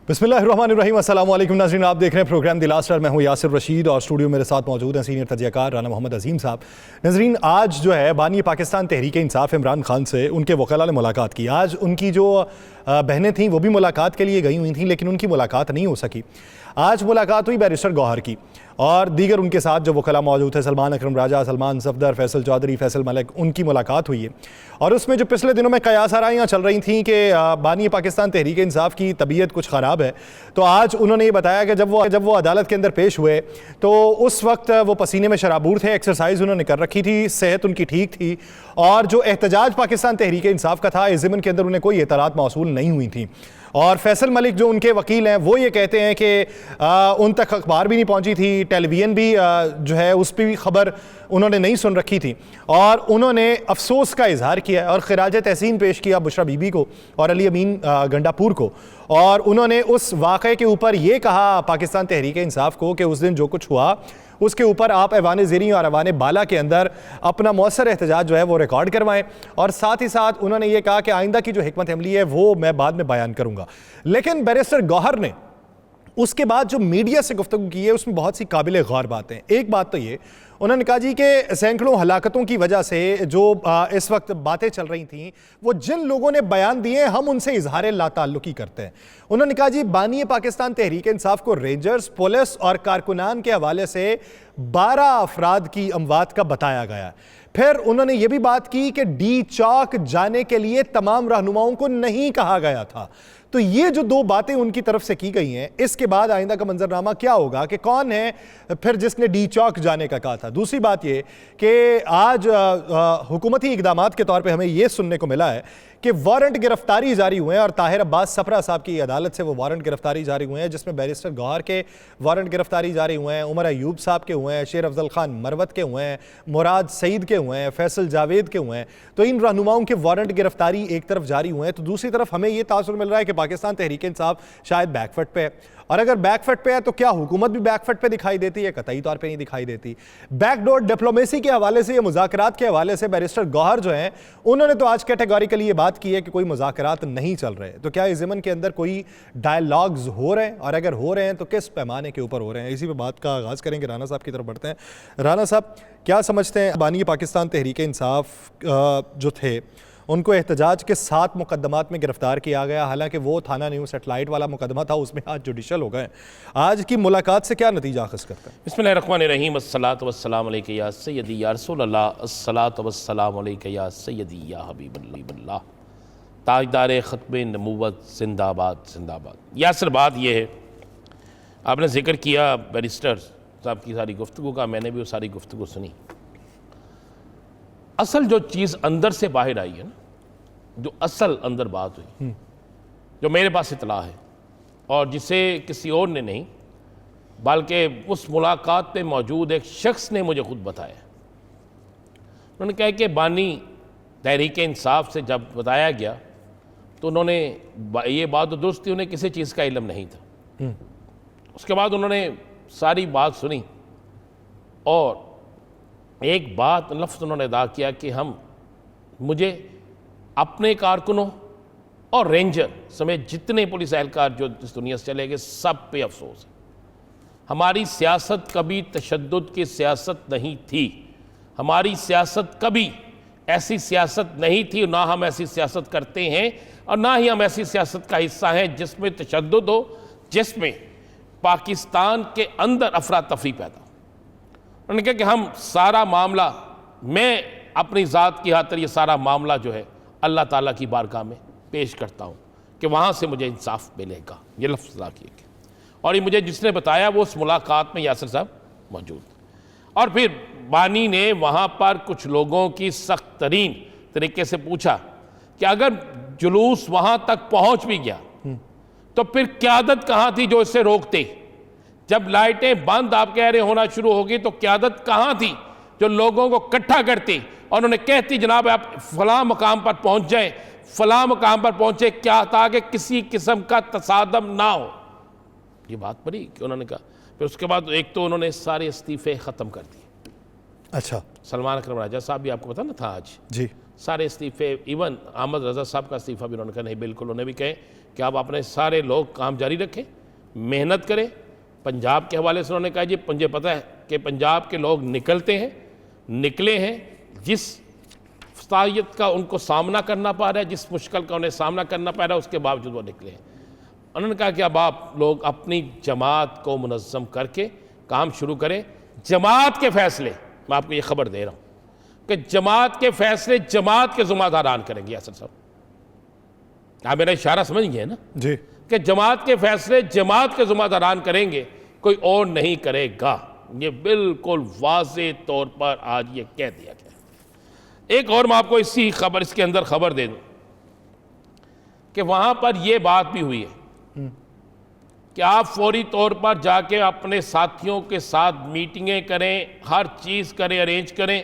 बिस्मिल्लाहिर्रहमानिर्रहीम। अस्सलाम वालेकुम नाज़रीन, आप देख रहे हैं प्रोग्राम द लास्ट आवर। मैं हूं यासिर रशीद और स्टूडियो मेरे साथ मौजूद हैं सीनियर तजियाकार राना मोहम्मद अजीम साहब। नाज़रीन, आज जो है बानी पाकिस्तान तहरीक इंसाफ इमरान खान से उनके वकला ने मुलाकात की। आज उनकी जो बहनें थीं वो भी मुलाकात के लिए गई हुई थीं, लेकिन उनकी मुलाकात नहीं हो सकी। आज मुलाकात हुई बैरिस्टर गौहर की और दीगर उनके साथ जो वकला मौजूद थे, सलमान अकरम राजा, सलमान सफदर, फैसल चौधरी, फैसल मलिक, उनकी मुलाकात हुई है। और उसमें जो पिछले दिनों में कयास आराइयाँ चल रही थीं कि बानी पाकिस्तान तहरीक इंसाफ की तबीयत कुछ ख़राब है, तो आज उन्होंने ये बताया कि जब वो अदालत के अंदर पेश हुए तो उस वक्त वो पसीने में शराबूर थे, एक्सरसाइज उन्होंने कर रखी थी, सेहत उनकी ठीक थी और जो एहतजाज पाकिस्तान तहरीक इंसाफ का था इस ज़िमन के अंदर उन्हें कोई इतलात मौसूल नहीं हुई थी। और फैसल मलिक जो उनके वकील हैं वो ये कहते हैं कि उन तक अखबार भी नहीं पहुंची थी, टेलीविज़न भी जो है उस पर भी खबर उन्होंने नहीं सुन रखी थी और उन्होंने अफसोस का इजहार किया और खिराज तहसीन पेश किया बुशरा बीबी को और अली अमीन गंडापुर को। और उन्होंने उस वाक़े के ऊपर ये कहा पाकिस्तान तहरीक इंसाफ को कि उस दिन जो कुछ हुआ उसके ऊपर आप ऐवान ज़ेरी और ऐवान बाला के अंदर अपना मौसर एहतजाज जो है वो रिकॉर्ड करवाएं। और साथ ही साथ उन्होंने ये कहा कि आइंदा की जो हिकमत अमली है वो मैं बाद में बयान करूंगा। लेकिन बैरिस्टर गौहर ने उसके बाद जो मीडिया से गुफ्तगू की है उसमें बहुत सी काबिल गौर बातें। एक बात तो ये उन्होंने कहा जी कि सैकड़ों हलाकतों की वजह से जो इस वक्त बातें चल रही थीं वो जिन लोगों ने बयान दिए हम उनसे इजहार लाताल्लुकी करते हैं। उन्होंने कहा जी बानी पाकिस्तान तहरीक इंसाफ को रेंजर्स, पुलिस और कारकुनान के हवाले से 12 अफराद की अमवात का बताया गया। फिर उन्होंने ये भी बात की कि डी चौक जाने के लिए तमाम रहनुमाओं को नहीं कहा गया था। तो ये जो दो बातें उनकी तरफ से की गई हैं, इसके बाद आइंदा का मंजरनामा क्या होगा कि कौन है फिर जिसने डी चौक जाने का कहा था। दूसरी बात ये कि आज हुकूमती इकदामात के तौर पे हमें ये सुनने को मिला है कि वारंट गिरफ्तारी जारी हुए हैं और ताहिर अब्बास सफरा साहब की अदालत से वो वारंट गिरफ्तारी जारी हुए हैं, जिसमें बैरिस्टर गौहर के वारंट गिरफ्तारी जारी हुए हैं, उमर अयूब साहब के हुए हैं, शेर अफजल खान मरवत के हुए हैं, मुराद सईद के हुए हैं, फैसल जावेद के हुए हैं। तो इन रहनुमाओं के वारंट गिरफ्तारी एक तरफ जारी हुए हैं तो दूसरी तरफ हमें यह तासुर मिल रहा है कि पाकिस्तान तहरीक इंसाफ शायद बैकफुट पे है। और अगर बैकफुट पे है तो क्या हुकूमत भी बैकफुट पे दिखाई देती है? कतई तौर पे नहीं दिखाई देती। बैकडोर डिप्लोमेसी के हवाले से या मुज़ाकरात के हवाले से बैरिस्टर गौहर जो हैं उन्होंने तो आज कैटेगोरिकली ये बात की है कि कोई मुज़ाकरात नहीं चल रहे। तो क्या इस ज़मन के अंदर कोई डायलॉग्स हो रहे हैं और अगर हो रहे हैं तो किस पैमाने के ऊपर हो रहे हैं? इसी पे बात का आगाज़ करेंगे। राना साहब की तरफ बढ़ते हैं। राना साहब, क्या समझते हैं बानी पाकिस्तान तहरीक इंसाफ जो थे उनको एहतजाज के 7 मुकदमात में गिरफ्तार किया गया, हालांकि वो थाना न्यू सेटेलाइट वाला मुकदमा था, उसमें आज जुडिशल हो गए। आज की मुलाकात से क्या नतीजा अखज़ करता है? बिस्मिल्लाहिर्रहमानिर्रहीम। अस्सलातु वस्सलामु अलैका या सय्यदी या रसूलल्लाह, अस्सलातु वस्सलामु अलैका या सय्यदी या हबीबल्लाह। ताजदार ख़त्म नबूवत जिंदाबाद जिंदाबाद। यासिर, बात यह है, आपने जिक्र किया बैरिस्टर साहब की सारी गुफ्तगू का, मैंने भी वो सारी गुफ्तगू सुनी। असल जो चीज़ अंदर से बाहर आई है ना, जो असल अंदर बात हुई, जो मेरे पास इतला है और जिसे किसी और ने नहीं बल्कि उस मुलाकात पे मौजूद एक शख्स ने मुझे खुद बताया। उन्होंने कहा कि बानी तहरीक इंसाफ से जब बताया गया तो उन्होंने ये बात तो दुरुस्त थी, उन्हें किसी चीज़ का इल्म नहीं था। उसके बाद उन्होंने सारी बात सुनी और एक बात लफ्ज़ उन्होंने अदा किया कि मुझे अपने कारकुनों और रेंजर समेत जितने पुलिस एहलकार जो इस दुनिया से चले गए सब पे अफसोस है। हमारी सियासत कभी तशद्दुद की सियासत नहीं थी, हमारी सियासत कभी ऐसी सियासत नहीं थी, ना हम ऐसी सियासत करते हैं और ना ही हम ऐसी सियासत का हिस्सा हैं जिसमें तशद्दुद हो, जिसमें पाकिस्तान के अंदर अफरा तफरी पैदा। उन्होंने कहा कि हम सारा मामला, मैं अपनी ज़ात की खातिर ये सारा मामला जो है अल्लाह ताला की बारगाह में पेश करता हूँ कि वहाँ से मुझे इंसाफ मिलेगा। ये लफ्ज़ अदा किए गए और ये मुझे जिसने बताया वो उस मुलाकात में यासिर साहब मौजूद। और फिर बानी ने वहाँ पर कुछ लोगों की सख्त तरीन तरीके से पूछा कि अगर जुलूस वहाँ तक पहुँच भी गया तो फिर क़यादत कहाँ थी जो इससे रोकते? जब लाइटें बंद आप कह रहे होना शुरू होगी तो क़यादत कहाँ थी जो लोगों को इकट्ठा करती और उन्होंने कहती जनाब आप फलां मकाम पर पहुँच जाएं, फलां मकाम पर पहुँचे, क्या ताकि किसी किस्म का तसादम ना हो। ये बात बड़ी कि उन्होंने कहा। फिर उसके बाद एक तो उन्होंने सारे इस्तीफ़े ख़त्म कर दिए। अच्छा, सलमान अकरम राजा साहब भी आपको पता ना था आज जी, सारे इस्तीफे, इवन अहमद रज़ा साहब का इस्तीफ़ा भी उन्होंने कहा नहीं, बिल्कुल उन्हें भी कहे कि आप अपने सारे लोग काम जारी रखें, मेहनत करें। पंजाब के हवाले से उन्होंने कहा जी मुझे पता है कि पंजाब के लोग निकलते हैं, निकले हैं, जिस सायत का उनको सामना करना पड़ रहा है, जिस मुश्किल का उन्हें सामना करना पड़ रहा है, उसके बावजूद वो निकले हैं। उन्होंने कहा कि अब आप लोग अपनी जमात को मुनज़्ज़म करके काम शुरू करें। जमात के फैसले, मैं आपको ये खबर दे रहा हूँ कि जमात के फैसले जमात के ज़िम्मेदारान करेंगे। यासर साहब, आप मेरा इशारा समझ गए ना जी, कि जमात के फैसले जमात के ज़िम्मेदारान करेंगे, कोई और नहीं करेगा। ये बिल्कुल वाज़े तौर पर आज ये कह दिया गया। एक और मैं आपको इसके अंदर खबर दे दूं कि वहां पर यह बात भी हुई है कि आप फौरी तौर पर जाके अपने साथियों के साथ मीटिंगें करें, हर चीज़ करें, अरेंज करें।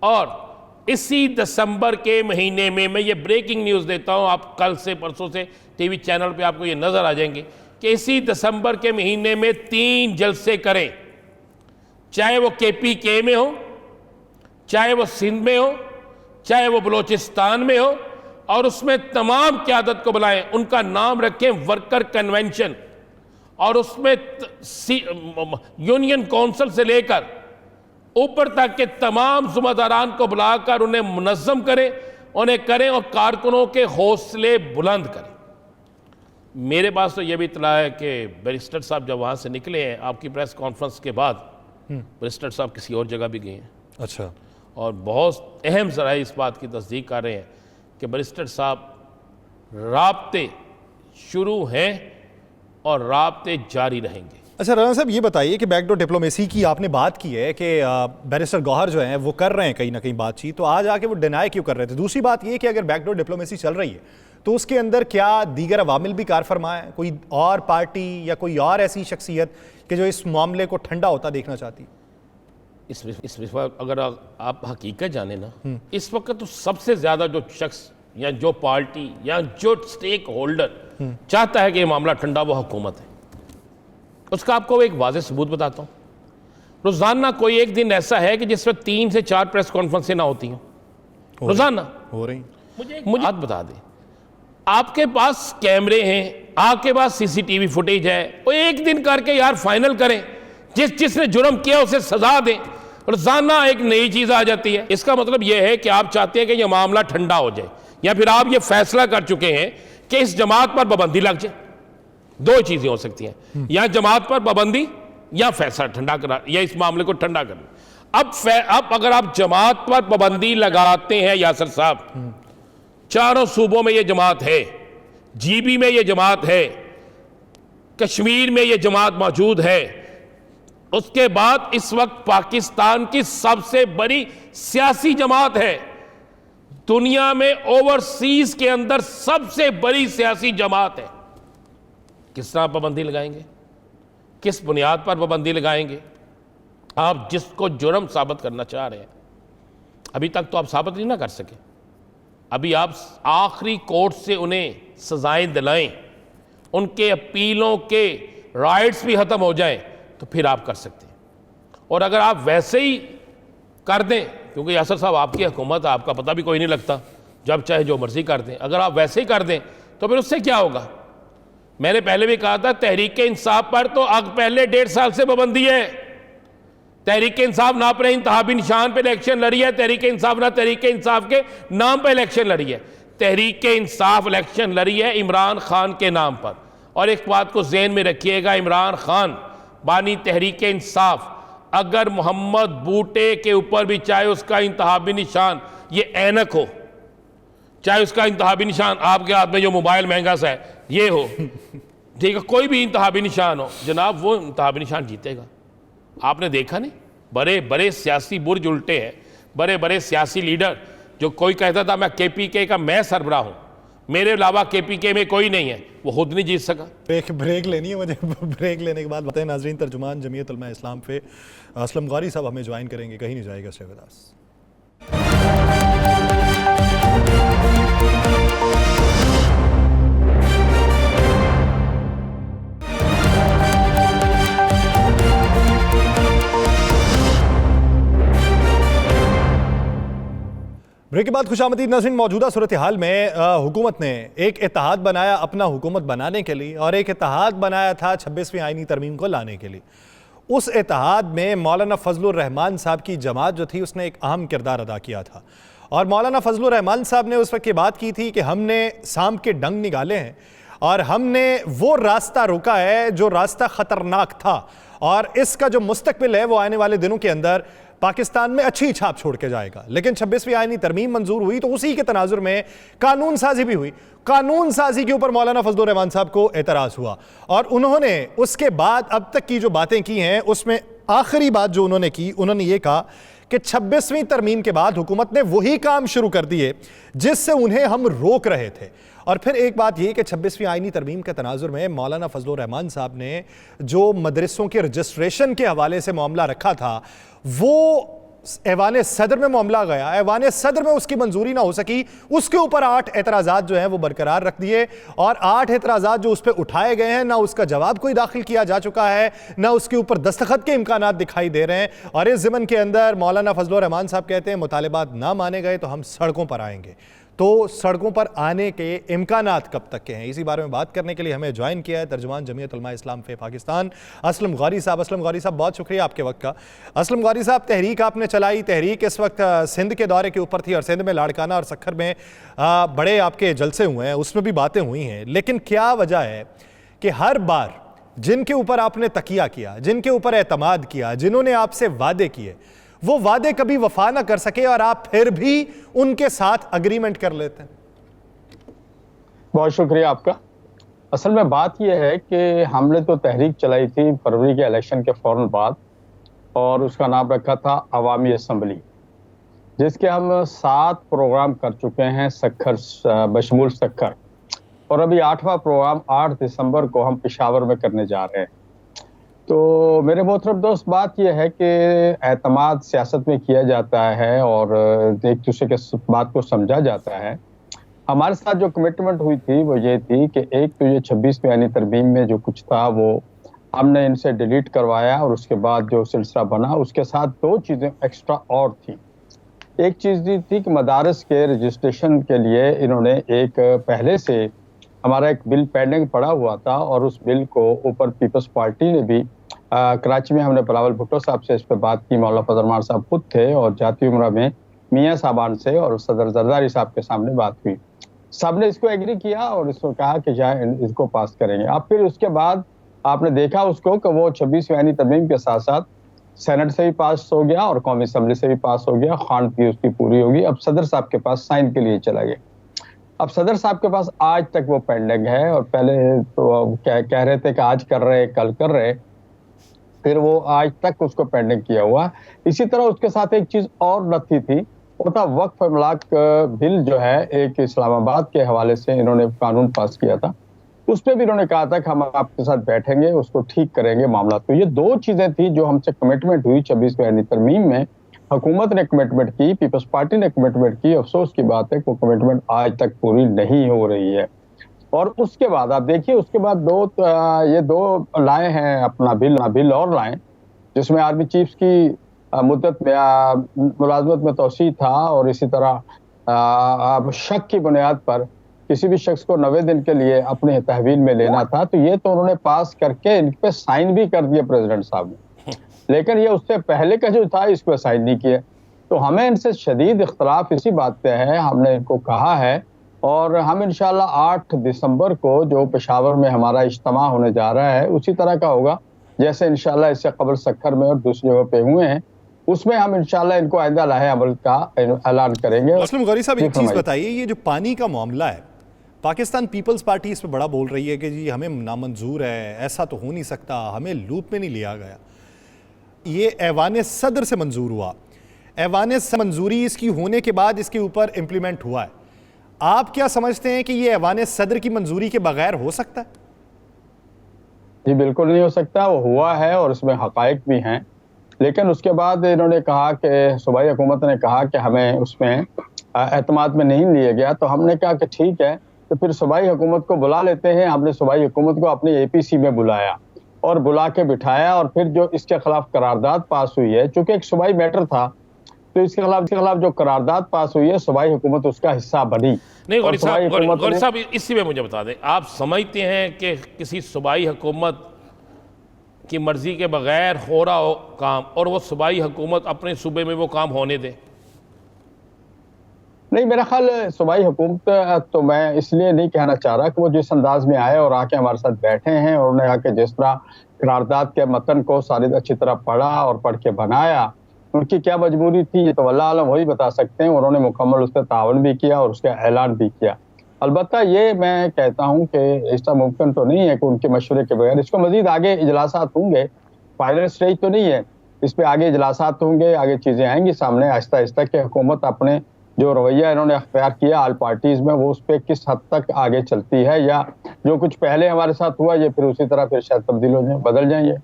और इसी दिसंबर के महीने में, मैं ये ब्रेकिंग न्यूज़ देता हूँ, आप कल से परसों से टीवी चैनल पे आपको ये नज़र आ जाएंगे कि इसी दिसंबर के महीने में 3 जलसे करें, चाहे वो KPK में हो, चाहे वो सिंध में हो, चाहे वो बलूचिस्तान में हो, और उसमें तमाम क़यादत को बुलाएं, उनका नाम रखें वर्कर कन्वेंशन, और उसमें यूनियन काउंसिल से लेकर ऊपर तक के तमाम ज़िम्मेदारान को बुलाकर उन्हें मुनज़्ज़म करें, उन्हें करें और कारकुनों के हौसले बुलंद करें। मेरे पास तो यह भी इत्तला है कि बैरिस्टर साहब जब वहाँ से निकले हैं, आपकी प्रेस कॉन्फ्रेंस के बाद बैरिस्टर साहब किसी और जगह भी गए हैं। अच्छा, और बहुत अहम ज़राए इस बात की तस्दीक कर रहे हैं कि बैरिस्टर साहब राब्ते शुरू हैं और राब्ते जारी रहेंगे। अच्छा राना साहब, ये बताइए कि बैकडोर डिप्लोमेसी की आपने बात की है कि बैरिस्टर गौहर जो हैं वो कर रहे हैं कहीं ना कहीं बातचीत, तो आज आके वो डिनाई क्यों कर रहे थे? दूसरी बात ये कि अगर बैकडोर डिप्लोमेसी चल रही है तो उसके अंदर क्या दीगर अवामिल भी कार फरमा है, कोई और पार्टी या कोई और ऐसी शख्सियत कि जो इस मामले को ठंडा होता देखना चाहती? इस वक्त अगर आप हकीकत जाने ना, इस वक्त तो सबसे ज़्यादा जो शख्स या जो पार्टी या जो स्टेक होल्डर चाहता है कि ये मामला ठंडा, वो हुकूमत है। उसका आपको एक वाज़ेह सबूत बताता हूँ। रोज़ाना कोई एक दिन ऐसा है कि जिसमें 3 से 4 प्रेस कॉन्फ्रेंसें ना होती हों, रोज़ाना हो रही। मुझे बात बता दें, आपके पास कैमरे हैं, आपके पास CCTV फुटेज है, वो एक दिन करके यार फाइनल करें, जिसने जुर्म किया उसे सजा दें। रोज़ाना एक नई चीज़ आ जाती है। इसका मतलब यह है कि आप चाहते हैं कि यह मामला ठंडा हो जाए, या फिर आप ये फैसला कर चुके हैं कि इस जमात पर पाबंदी लग जाए। 2 चीज़ें हो सकती हैं, या जमात पर पाबंदी या फैसला ठंडा करा, या इस मामले को ठंडा करना। अब अगर आप जमात पर पाबंदी लगाते हैं यासर साहब, चारों सूबों में ये जमात है, GB में ये जमात है, कश्मीर में ये जमात मौजूद है, उसके बाद इस वक्त पाकिस्तान की सबसे बड़ी सियासी जमात है, दुनिया में ओवरसीज के अंदर सबसे बड़ी सियासी जमात है। किस तरह पाबंदी लगाएंगे? किस बुनियाद पर पाबंदी लगाएंगे? आप जिसको जुर्म साबित करना चाह रहे हैं, अभी तक तो आप साबित नहीं ना कर सके। अभी आप आखिरी कोर्ट से उन्हें सजाएं दिलाएं, उनके अपीलों के राइट्स भी ख़त्म हो जाएं, तो फिर आप कर सकते हैं। और अगर आप वैसे ही कर दें, क्योंकि यासर साहब आपकी हुकूमत, आपका पता भी कोई नहीं लगता, जब चाहे जो मर्जी कर दें, अगर आप वैसे ही कर दें तो फिर उससे क्या होगा? मैंने पहले भी कहा था, तहरीक इंसाफ पर तो पहले 1.5 साल से पाबंदी है। तहरीक इंसाफ ना अपने इंतहाबी निशान पर इलेक्शन लड़ी है, तहरीक इंसाफ ना तहरीक इंसाफ के नाम पर इलेक्शन लड़ी है। तहरीक इंसाफ इलेक्शन लड़ी है इमरान खान के नाम पर। और एक बात को ज़हन में रखिएगा, इमरान खान बानी तहरीक इंसाफ, अगर मोहम्मद बूटे के ऊपर भी चाहे उसका इंतहाबी निशान ये ऐनक हो, चाहे उसका इंतहाबी निशान आपके हाथ में जो मोबाइल महंगा सा है ये हो, ठीक है, कोई भी इंतहाबी निशान हो जनाब, वो इंतहाबी निशान जीतेगा। आपने देखा नहीं, बड़े बड़े सियासी बुर्ज उल्टे हैं, बड़े बड़े सियासी लीडर, जो कोई कहता था मैं KPK का मैं सरबराह हूँ, मेरे अलावा KPK में कोई नहीं है, वो खुद नहीं जीत सका। ब्रेक लेनी है मुझे। ब्रेक लेने के बाद बताएं नाजरीन, तर्जुमान जमीयत उलमा इस्लाम पे असलम गौरी साहब हमें ज्वाइन करेंगे, कहीं नहीं जाएगा शहबाज। ब्रेक के बाद खुशामदीद नाज़रीन। मौजूदा सूरत हाल में हुकूमत ने एक इत्तेहाद बनाया अपना हुकूमत बनाने के लिए, और एक इत्तेहाद बनाया था 26वीं आईनी तरमीम को लाने के लिए। उस इत्तेहाद में मौलाना फजलुर रहमान साहब की जमात जो थी उसने एक अहम किरदार अदा किया था, और मौलाना फजलुर रहमान साहब ने उस वक्त ये बात की थी कि हमने सांप के डंग निकाले हैं और हमने वो रास्ता रोका है जो रास्ता ख़तरनाक था, और इसका जो मुस्तकबिल है वो आने वाले दिनों के अंदर पाकिस्तान में अच्छी छाप छोड़ के जाएगा। लेकिन 26वीं आईनी तरमीम मंजूर हुई तो उसी के तनाजुर में कानून साजी भी हुई। कानून साजी के ऊपर मौलाना फजलुर रहमान साहब को एतराज़ हुआ, और उन्होंने उसके बाद अब तक की जो बातें की हैं उसमें आखिरी बात जो उन्होंने की, उन्होंने ये कहा कि 26वीं तरमीम के बाद हुकूमत ने वही काम शुरू कर दिए जिससे उन्हें हम रोक रहे थे। और फिर एक बात यह कि 26वीं आईनी तरमीम के तनाजुर में मौलाना फजलुर रहमान साहब ने जो मदरसों के रजिस्ट्रेशन के हवाले से मामला रखा था वो ऐवान सदर में मामला गया। ऐवान सदर में उसकी मंजूरी ना हो सकी, उसके ऊपर 8 एतराज़ात जो हैं वो बरकरार रख दिए, और 8 एतराज़ात जो उस पर उठाए गए हैं ना उसका जवाब कोई दाखिल किया जा चुका है, ना उसके ऊपर दस्तखत के इम्कानात दिखाई दे रहे हैं। और इस ज़िमन के अंदर मौलाना फजलुर रहमान साहब कहते हैं मुतालिबात ना माने गए तो हम सड़कों पर आएंगे। तो सड़कों पर आने के इम्कानात कब तक के हैं, इसी बारे में बात करने के लिए हमें ज्वाइन किया है तर्जुमान जमीयत उलमा इस्लाम फ़े पाकिस्तान असलम गौरी साहब। असलम गौरी साहब, बहुत शुक्रिया आपके वक्त का। असलम गौरी साहब, तहरीक आपने चलाई, तहरीक इस वक्त सिंध के दौरे के ऊपर थी, और सिंध में लाड़काना और सखर में बड़े आपके जलसे हुए हैं, उसमें भी बातें हुई हैं। लेकिन क्या वजह है कि हर बार जिनके ऊपर आपने तकिया किया, जिनके ऊपर एतमाद किया, जिन्होंने आपसे वादे किए, वो वादे कभी वफा ना कर सके और आप फिर भी उनके साथ अग्रीमेंट कर लेते हैं? बहुत शुक्रिया आपका। असल में बात यह है कि हमने तो तहरीक चलाई थी फरवरी के इलेक्शन के फौरन बाद, और उसका नाम रखा था अवामी असम्बली, जिसके हम 7 प्रोग्राम कर चुके हैं सखर बशमूल सखर, और अभी 8वां प्रोग्राम 8 दिसंबर को हम पेशावर में करने जा रहे हैं। तो मेरे मोहतरम दोस्त, बात यह है कि एतमाद सियासत में किया जाता है और एक दूसरे के बात को समझा जाता है। हमारे साथ जो कमिटमेंट हुई थी वो ये थी कि एक तो ये 26वीं आईनी तरमीम में जो कुछ था वो हमने इनसे डिलीट करवाया, और उसके बाद जो सिलसिला बना उसके साथ 2 चीज़ें एक्स्ट्रा और थी। एक चीज़ ये थी कि मदारस के रजिस्ट्रेशन के लिए इन्होंने एक पहले से हमारा एक बिल पेंडिंग पड़ा हुआ था, और उस बिल को ऊपर पीपल्स पार्टी ने भी कराची में हमने बिलावल भुट्टो साहब से इस पर बात की, मौलाना फजल रहमान साहब खुद थे, और जाती उम्रा में मियाँ साहबान से और सदर जरदारी साहब के सामने बात हुई। सब ने इसको एग्री किया और इसको कहा कि जाए इसको पास करेंगे। अब फिर उसके बाद आपने देखा उसको कि वो 26वीं आईनी तरमीम के साथ साथ सेनेट से भी पास हो गया और कौमी असम्बली से भी पास हो गया, खान भी उसकी पूरी होगी। अब सदर साहब के पास साइन के लिए चला गया। अब सदर साहब के पास आज तक वो पेंडिंग है, और पहले तो कह रहे थे कि आज कर रहे कल कर रहे, फिर वो आज तक उसको पेंडिंग किया हुआ। इसी तरह उसके साथ एक चीज और रखी थी, वो था वक्फ इमलाक बिल जो है, एक इस्लामाबाद के हवाले से इन्होंने कानून पास किया था, उस पर भी इन्होंने कहा था कि हम आपके साथ बैठेंगे, उसको ठीक करेंगे मामला। तो ये 2 चीजें थी जो हमसे कमिटमेंट हुई 26वीं आईनी तरमीम में। हुकूमत ने कमिटमेंट की, पीपल्स पार्टी ने कमिटमेंट की। अफसोस की बात है कि वो कमिटमेंट आज तक पूरी नहीं हो रही है। और उसके बाद आप देखिए, उसके बाद ये 2 लाए हैं अपना बिल और लाए, जिसमें आर्मी चीफ्स की मुद्दत में मुलाजमत में तोसी था, और इसी तरह शक की बुनियाद पर किसी भी शख्स को 90 दिन के लिए अपने तहवील में लेना था। तो ये तो उन्होंने पास करके इन पे साइन भी कर दिए प्रेसिडेंट साहब ने, लेकिन ये उससे पहले का जो था इस पर साइन नहीं किए। तो हमें इनसे शदीद इख्तलाफ इसी बात पे है। हमने इनको कहा है, और हम इंशाल्लाह 8 दिसंबर को जो पेशावर में हमारा इज्तिमा होने जा रहा है उसी तरह का होगा जैसे इंशाल्लाह इससे कबल सखर में और दूसरी जगह पे हुए हैं, उसमें हम इंशाल्लाह इनको आइंदा लाहे अमल का ऐलान करेंगे। असलम गौरी साहब, एक चीज़ बताइए, ये जो पानी का मामला है, पाकिस्तान पीपल्स पार्टी इस पर बड़ा बोल रही है कि जी हमें नामंजूर है, ऐसा तो हो नहीं सकता, हमें लूप में नहीं लिया गया। ये ऐवान सदर से मंजूर हुआ, ऐवान मंजूरी इसकी होने के बाद इसके ऊपर इम्प्लीमेंट हुआ है। आप क्या समझते हैं कि ये ऐवान सदर की मंजूरी के बगैर हो सकता है? जी बिल्कुल नहीं हो सकता, वो हुआ है और उसमें हकाइक भी हैं। लेकिन उसके बाद इन्होंने कहा कि सूबाई हुकूमत ने कहा कि हमें उसमें एतमाद में नहीं लिया गया। तो हमने कहा कि ठीक है, तो फिर सूबाई हुकूमत को बुला लेते हैं। हमने सूबाई हुकूमत को अपनी APC में बुलाया और बुला के बिठाया, और फिर जो इसके खिलाफ करारदाद पास हुई है, चूंकि एक सूबाई मैटर था तो इसके खिलाफ जो करारदाद पास हुई है, सूबाई हुकूमत उसका हिस्सा बनी। नहीं और सूबाई हुकूमत गौरी ने- साहब, इसी में मुझे बता दें, आप समझते हैं कि किसी सूबाई हुकूमत की मर्जी के बगैर हो रहा हो काम और वो सूबाई हुकूमत अपने सूबे में वो काम होने दे? नहीं, मेरा ख्याल सूबाई हुकूमत तो मैं इसलिए नहीं कहना चाह रहा कि वो जिस अंदाज में आए और आके हमारे साथ बैठे हैं और उन्होंने आके जिस तरह करारदाद के मतन को सारी अच्छी तरह पढ़ा और पढ़ के बनाया, उनकी क्या मजबूरी थी ये तो अल्लाह आलम वही बता सकते हैं। उन्होंने मुकम्मल उस पर तावन भी किया और उसका ऐलान भी किया। अलबत्ता ये मैं कहता हूँ कि ऐसा मुमकिन तो नहीं है कि उनके मशवरे के बगैर, इसको मजीद आगे इजलासात होंगे, फाइनल स्टेज तो नहीं है, इस पे आगे इजलासात होंगे, आगे चीजें आएंगी सामने आहिस्ता आहिस्ता कि हुकूमत अपने जो रवैया इन्होंने अख्तियार किया ऑल पार्टीज में वो उस पर किस हद तक आगे चलती है, या जो कुछ पहले हमारे साथ हुआ ये फिर उसी तरह फिर शायद तब्दील हो जाए, बदल जाएंगे।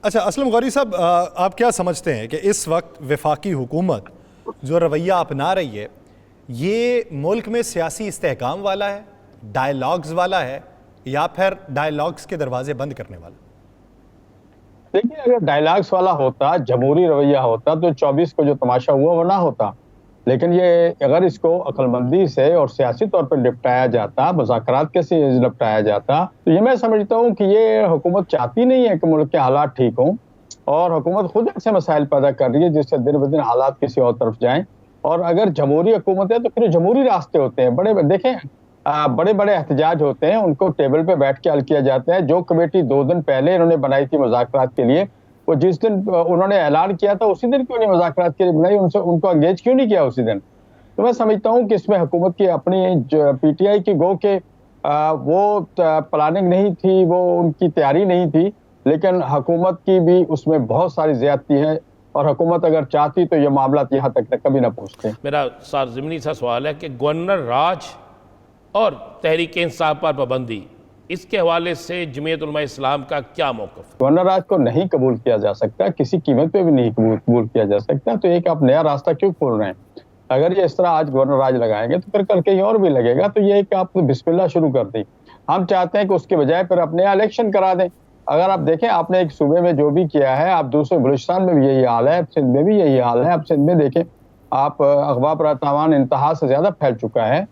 अच्छा असलम गौरी साहब, आप क्या समझते हैं कि इस वक्त वफाकी हुकूमत जो रवैया अपना रही है ये मुल्क में सियासी इस्तेहकाम वाला है, डायलॉग्स वाला है, या फिर डायलॉग्स के दरवाजे बंद करने वाला? देखिए, अगर डायलॉग्स वाला होता, जमहूरी रवैया होता तो 24 को जो तमाशा हुआ वो ना होता। लेकिन ये अगर इसको अक्लमंदी से और सियासी तौर पर निपटाया जाता, मुज़ाकरात के से निपटाया जाता, तो ये मैं समझता हूँ कि ये हुकूमत चाहती नहीं है कि मुल्क के हालात ठीक हों, और हुकूमत खुद ऐसे मसाइल पैदा कर रही है जिससे दिन ब दिन हालात किसी और तरफ जाएं। और अगर जमहूरी हुकूमत है तो फिर जमहूरी रास्ते होते हैं, बड़े देखें बड़े बड़े एहतजाज होते हैं, उनको टेबल पे बैठ के हल किया जाता है। जो कमेटी 2 दिन पहले इन्होंने बनाई थी मुज़ाकरात के लिए, वो जिस दिन उन्होंने ऐलान किया था उसी दिन क्यों नहीं मुज़ाकरात के लिए बनाई, उनको एंगेज क्यों नहीं किया उसी दिन? तो मैं समझता हूँ कि इसमें हुकूमत की अपनी PTI की गो के वो प्लानिंग नहीं थी, वो उनकी तैयारी नहीं थी, लेकिन हुकूमत की भी उसमें बहुत सारी ज्यादती है, और हुकूमत अगर चाहती तो ये मामला यहाँ तक कभी ना पहुँचते। मेरा ज़मीनी सा सवाल है कि गवर्नर राज और तहरीक इंसाफ पर पाबंदी, इसके हवाले से जमीयत उलमा इस्लाम का क्या मौक़िफ़ है? गवर्नर राज को नहीं कबूल किया जा सकता, किसी कीमत पे भी नहीं कबूल किया जा सकता। तो एक आप नया रास्ता क्यों खोल रहे हैं? अगर ये इस तरह आज गवर्नर राज लगाएंगे तो फिर कल कहीं और भी लगेगा। तो ये एक आप बिस्मिल्लाह शुरू कर दी। हम चाहते हैं कि उसके बजाय फिर अपने इलेक्शन करा दें। अगर आप देखें, आपने एक सूबे में जो भी किया है, आप दूसरे बलूचिस्तान में भी यही हाल है, सिंध में भी यही हाल है। आप सिंध में देखें, आप अगवा पर तावान इंतहा से ज्यादा फैल चुका है।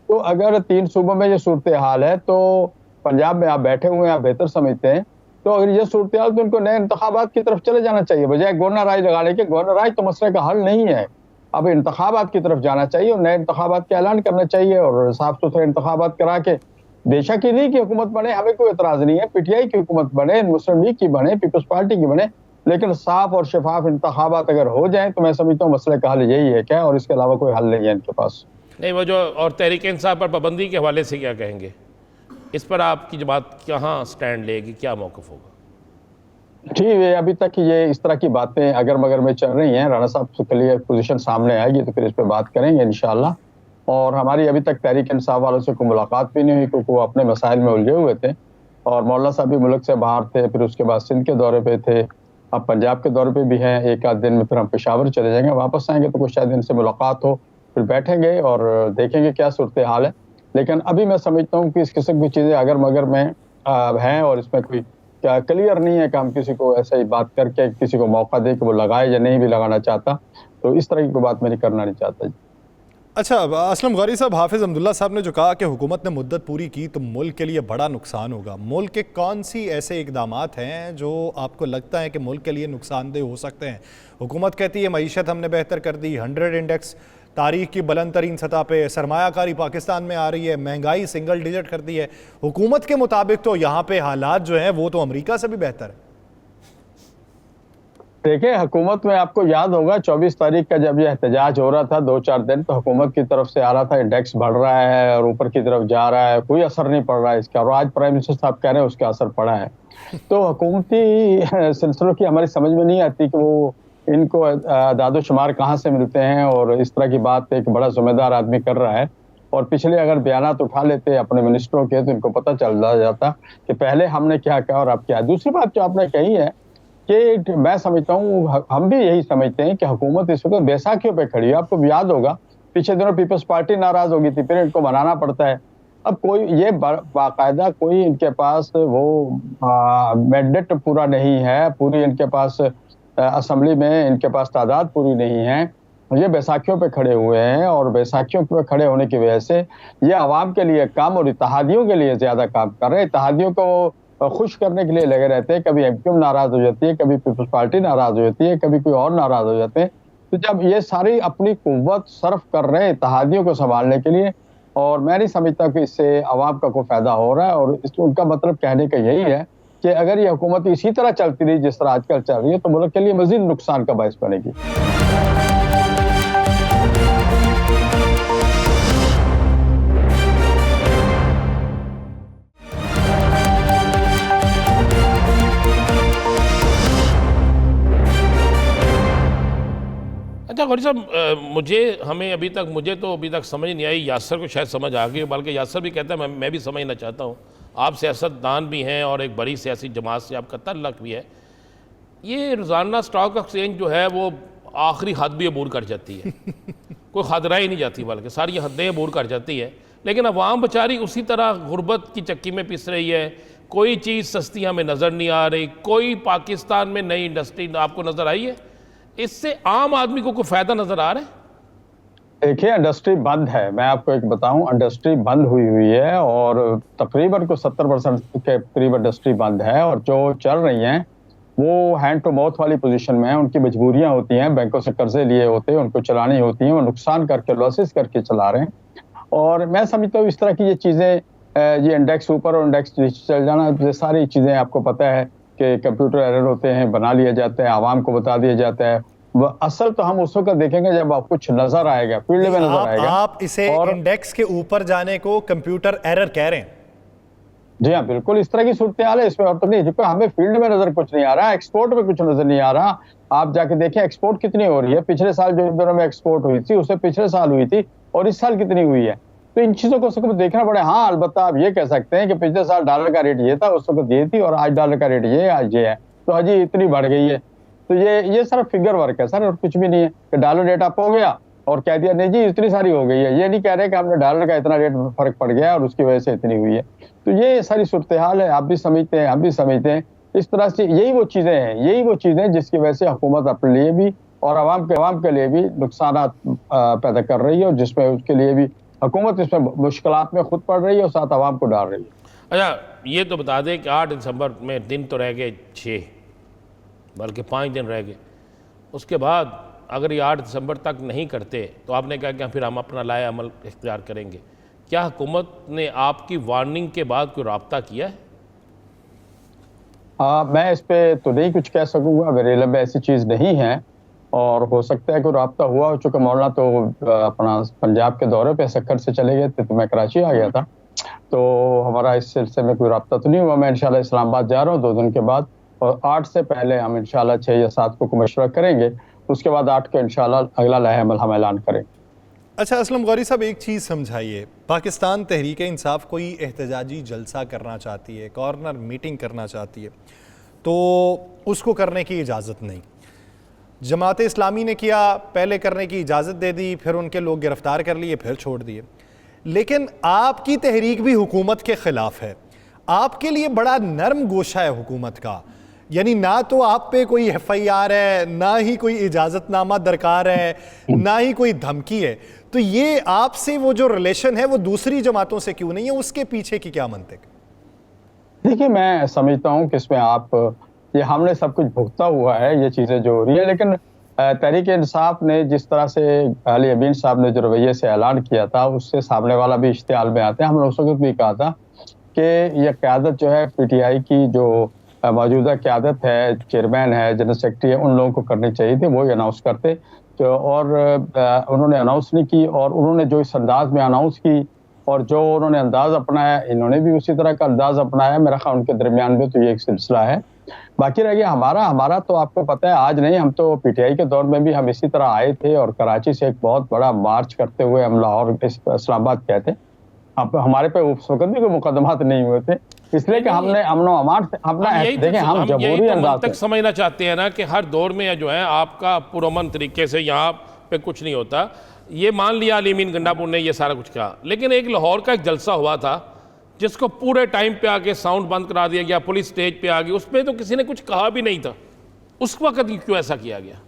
तो अगर 3 सूबों में ये सूरत हाल है, तो पंजाब में आप बैठे हुए हैं, आप बेहतर समझते हैं। तो अगर ये सूरत हाल, तो उनको नए इंतखाबात की तरफ चले जाना चाहिए बजाय गवर्नर राज लगाने के। गवर्नर राज तो मसले का हल नहीं है, अब इंतखाबात की तरफ जाना चाहिए और नए इंतखाबात का ऐलान करना चाहिए और साफ सुथरे इंतखाबात करा के, बेशक ही नहीं की हुकूमत बने, हमें कोई एतराज नहीं है, PTI की हुकूमत बने, मुस्लिम लीग की बने, पीपल्स पार्टी की बने, लेकिन साफ और शफाफ इंतखाबात अगर हो जाए तो मैं समझता हूँ मसले का हल यही है क्या, और इसके अलावा कोई हल नहीं है इनके पास। नहीं, वो जो और तहरीक इंसाफ पर पाबंदी के हवाले से क्या कहेंगे? इस पर आपकी जमात कहाँ स्टैंड लेगी, क्या मौक़िफ़ होगा? ठीक है, अभी तक ये इस तरह की बातें अगर मगर में चल रही हैं। राणा साहब से क्लियर पोजीशन सामने आएगी तो फिर इस पे बात करेंगे इंशाल्लाह। और हमारी अभी तक तहरीक इंसाफ वालों से कोई मुलाकात भी नहीं हुई, क्योंकि वो अपने मसाइल में उलझे हुए थे। और मौलाना साहब भी मुल्क से बाहर थे, फिर उसके बाद सिंध के दौरे पे थे, अब पंजाब के दौरे पे भी हैं। एक आध दिन में फिर हम पेशावर चले जाएंगे, वापस आएंगे तो कुछ शायद इनसे मुलाकात हो, फिर बैठेंगे और देखेंगे क्या सूरत हाल है। लेकिन अभी मैं समझता हूँ कि इस किस्म की चीज़ें अगर मगर में हैं और इसमें कोई क्या क्लियर नहीं है कि हम किसी को ऐसा ही बात करके किसी को मौका दे कि वो लगाए या नहीं भी लगाना चाहता। तो इस तरह की कोई बात मैं करना नहीं चाहता। अच्छा असलम गौरी साहब, हाफिज़ अब्दुल्ला साहब ने जो कहा कि हुकूमत ने मुद्दत पूरी की तो मुल्क के लिए बड़ा नुकसान होगा, मुल्क के कौन सी ऐसे इकदामात हैं जो आपको लगता है कि मुल्क के लिए नुकसानदेह हो सकते हैं? हुकूमत कहती है मईशत हमने बेहतर कर दी, 100 इंडेक्स तारीख की बुलंद तरीन सतह पे, सरमायाकारी पाकिस्तान में आ रही है, महंगाई सिंगल डिजिट कर दी है। हुकूमत के मुताबिक तो यहाँ पे हालात जो हैं वो तो अमेरिका से भी बेहतर है। देखिए, हुकूमत में आपको याद होगा 24 तारीख का जब यह एहतजाज हो रहा था 2-4 दिन, तो हुकूमत की तरफ से आ रहा था इंडेक्स बढ़ रहा है और ऊपर की तरफ जा रहा है, कोई असर नहीं पड़ रहा है इसका। और आज प्राइम मिनिस्टर साहब कह रहे हैं उसका असर पड़ा है। तो हुकूमती सिलसिलों की हमारी समझ में नहीं आती कि वो इनको दादो शुमार कहाँ से मिलते हैं, और इस तरह की बात एक बड़ा जिम्मेदार आदमी कर रहा है। और पिछले अगर बयानात उठा लेते अपने मिनिस्टरों के तो इनको पता चल जाता कि पहले हमने क्या कहा और अब क्या। दूसरी बात जो आपने कही है कि मैं समझता हूँ, हम भी यही समझते हैं कि हुकूमत इस वक्त बैसाखियों पे खड़ी है। आपको याद होगा पिछले दिनों पीपल्स पार्टी नाराज हो गई थी, फिर इनको मनाना पड़ता है। अब कोई ये बाकायदा कोई इनके पास वो मैंडेट पूरा नहीं है, पूरी इनके पास असेंबली में इनके पास तादाद पूरी नहीं है, ये बैसाखियों पे खड़े हुए हैं और बैसाखियों पे खड़े होने की वजह से ये आवाम के लिए काम और इत्तेहादियों के लिए ज्यादा काम कर रहे हैं। इत्तेहादियों को खुश करने के लिए लगे रहते हैं। कभी एमक्यूएम नाराज हो जाती है, कभी पीपल्स पार्टी नाराज हो जाती है, कभी कोई और नाराज हो जाते हैं। तो जब ये सारी अपनी कुव्वत सर्फ कर रहे हैं इत्तेहादियों को संभालने के लिए, और मैं नहीं समझता कि इससे आवाम का कोई फायदा हो रहा है। और उनका मतलब कहने का यही है कि अगर ये हुकूमत इसी तरह चलती रही जिस तरह आजकल चल रही है तो मुल्क के लिए मजीद नुकसान का बायस बनेगी। अच्छा गौरी साहब, मुझे तो अभी तक समझ नहीं आई। यासर को शायद समझ आ गई, बल्कि यासर भी कहता है मैं भी समझना चाहता हूँ। आप सियासतदान भी हैं और एक बड़ी सियासी जमात से आपका तल्लक भी है। ये रोज़ाना स्टॉक एक्सचेंज जो है वो आखिरी हद भी अबूर कर जाती है। कोई खदरा ही नहीं जाती, बल्कि सारी हदें अबूर कर जाती है। लेकिन अवाम बेचारी उसी तरह गुर्बत की चक्की में पिस रही है। कोई चीज़ सस्ती हमें नज़र नहीं आ रही। कोई पाकिस्तान में नई इंडस्ट्री आपको नज़र आई है? इससे आम आदमी को कोई फायदा नजर आ रहा है? देखिए, इंडस्ट्री बंद है। मैं आपको एक बताऊं, इंडस्ट्री बंद हुई है और तकरीबन को 70% के करीब इंडस्ट्री बंद है। और जो चल रही हैं वो हैंड टू माउथ वाली पोजीशन में है। उनकी मजबूरियां होती हैं, बैंकों से कर्जे लिए होते हैं, उनको चलानी होती हैं, वो नुकसान करके लॉसेस करके चला रहे हैं। और मैं समझता हूँ इस तरह की ये चीज़ें, ये इंडेक्स ऊपर और इंडेक्स नीचे चल जाना, ये सारी चीज़ें आपको पता है कि कंप्यूटर एरर होते हैं, बना लिया जाता है, आवाम को बता दिया जाता है। असल तो हम उस वक्त देखेंगे जब आप कुछ नजर आएगा, फील्ड में नजर आएगा। आप इसे इंडेक्स के ऊपर जाने को कंप्यूटर एरर कह रहे हैं? जी हाँ, बिल्कुल इस तरह की सूरत हाल है। इसमें और तो नहीं, जो हमें फील्ड में नजर कुछ नहीं आ रहा, एक्सपोर्ट में कुछ नजर नहीं आ रहा। आप जाके देखें एक्सपोर्ट कितनी हो रही है। पिछले साल जो इन दिनों में एक्सपोर्ट हुई थी उससे पिछले साल हुई थी, और इस साल कितनी हुई है। तो इन चीजों को देखना पड़े। हाँ, अलबत्ता आप ये कह सकते हैं कि पिछले साल डॉलर का रेट ये था, उस वक्त ये थी, और आज डॉलर का रेट ये आज ये है, तो अजी इतनी बढ़ गई है। तो ये सारा फिगर वर्क है सर, और कुछ भी नहीं है कि डॉलर रेट अप हो गया और कह दिया नहीं जी इतनी सारी हो गई है। ये नहीं कह रहे कि हमने डॉलर का इतना रेट फर्क पड़ गया और उसकी वजह से इतनी हुई है। तो ये सारी सूरत हाल है, आप भी समझते हैं, हम भी समझते हैं। इस तरह से यही वो चीजें जिसकी वजह से हुकूमत अपने लिए भी और आवाम के लिए भी नुकसान पैदा कर रही है, और जिसमें उसके लिए भी हुकूमत इसमें मुश्किलात में खुद पड़ रही है और साथ आवाम को डाल रही है। अच्छा, ये तो बता दें कि 8 दिसंबर में दिन तो रह गए 6, बल्कि 5 दिन रह गए। उसके बाद अगर ये 8 दिसंबर तक नहीं करते तो आपने कहा कि फिर हम अपना लाया अमल इख्तियार करेंगे। क्या हुकूमत ने आपकी वार्निंग के बाद कोई राब्ता किया है? मैं इस पे तो नहीं कुछ कह सकूंगा, मेरे इल्म में ऐसी चीज़ नहीं है, और हो सकता है कोई राब्ता हुआ हो। चूँकि मौलाना तो अपना पंजाब के दौरे पे सक्कर से चले गए थे, तो मैं कराची आ गया था, तो हमारा इस सिलसिले में कोई राब्ता तो नहीं हुआ। मैं इंशाल्लाह इस्लामाबाद जा रहा हूँ 2 दिन के बाद, और 8 से पहले हम इंशाल्लाह 6 या 7 को मशवरा करेंगे। उसके बाद 8 को इंशाल्लाह अगला लाहे अमल हम ऐलान करेंगे। अच्छा असलम गौरी साहब, एक चीज़ समझाइए, पाकिस्तान तहरीक इंसाफ कोई एहतजाजी जलसा करना चाहती है, कॉर्नर मीटिंग करना चाहती है, तो उसको करने की इजाज़त नहीं। जमात इस्लामी ने किया, पहले करने की इजाज़त दे दी, फिर उनके लोग गिरफ्तार कर लिए, फिर छोड़ दिए। लेकिन आपकी तहरीक भी हुकूमत के ख़िलाफ़ है। आपके लिए बड़ा नरम गोशा है हुकूमत का, यानी ना तो आप पे कोई FIR है, ना ही कोई इजाज़तनामा दरकार है, ना ही कोई धमकी है। तो ये आपसे वो जो रिलेशन है वो दूसरी जमातों से क्यों नहीं है? उसके पीछे की क्या मंतिक? देखिए, मैं समझता हूँ कि इसमें ये हमने सब कुछ भुगता हुआ है, ये चीज़ें जो हो रही है। लेकिन तहरीक इंसाफ ने जिस तरह से अली अमीन साहब ने जो रवैये से ऐलान किया था, उससे सामने वाला भी इश्तिहाल में आते हैं। हमने उस वक्त भी कहा था कि यह क़यादत जो है PTI की जो मौजूदा क़यादत है, चेयरमैन है, जनरल सेक्रेटरी है, उन लोगों को करनी चाहिए थी, वो ही अनाउंस करते। तो और उन्होंने अनाउंस नहीं की, और उन्होंने जो इस अंदाज में अनाउंस की और जो उन्होंने अंदाज़ अपनाया, इन्होंने भी उसी तरह का अंदाज़ अपनाया। मेरा ख्याल उनके दरमियान में तो ये एक सिलसिला है। बाकी रह गया हमारा तो आपको पता है, आज नहीं, हम तो PTI के दौर में भी हम इसी तरह आए थे, और कराची से एक बहुत बड़ा मार्च करते हुए हम लाहौर इस्लामाबाद गए थे। अब हमारे पे उस वक्त भी कोई मुकदमात नहीं हुए थे, इसलिए कि हमने अमनो अमान से अपना देखें, हम जमहूरी अंदाज तक समझना चाहते हैं ना कि हर दौर में जो है आपका पुरअमन तरीके से यहाँ पे कुछ नहीं होता। ये मान लिया अली अमीन गंडापुर ने ये सारा कुछ कहा, लेकिन एक लाहौर का एक जलसा हुआ था जिसको पूरे टाइम पे आके साउंड बंद करा दिया गया, पुलिस स्टेज पे आ गई, उसमें तो किसी ने कुछ कहा भी नहीं था। उस वक्त क्यों ऐसा किया गया?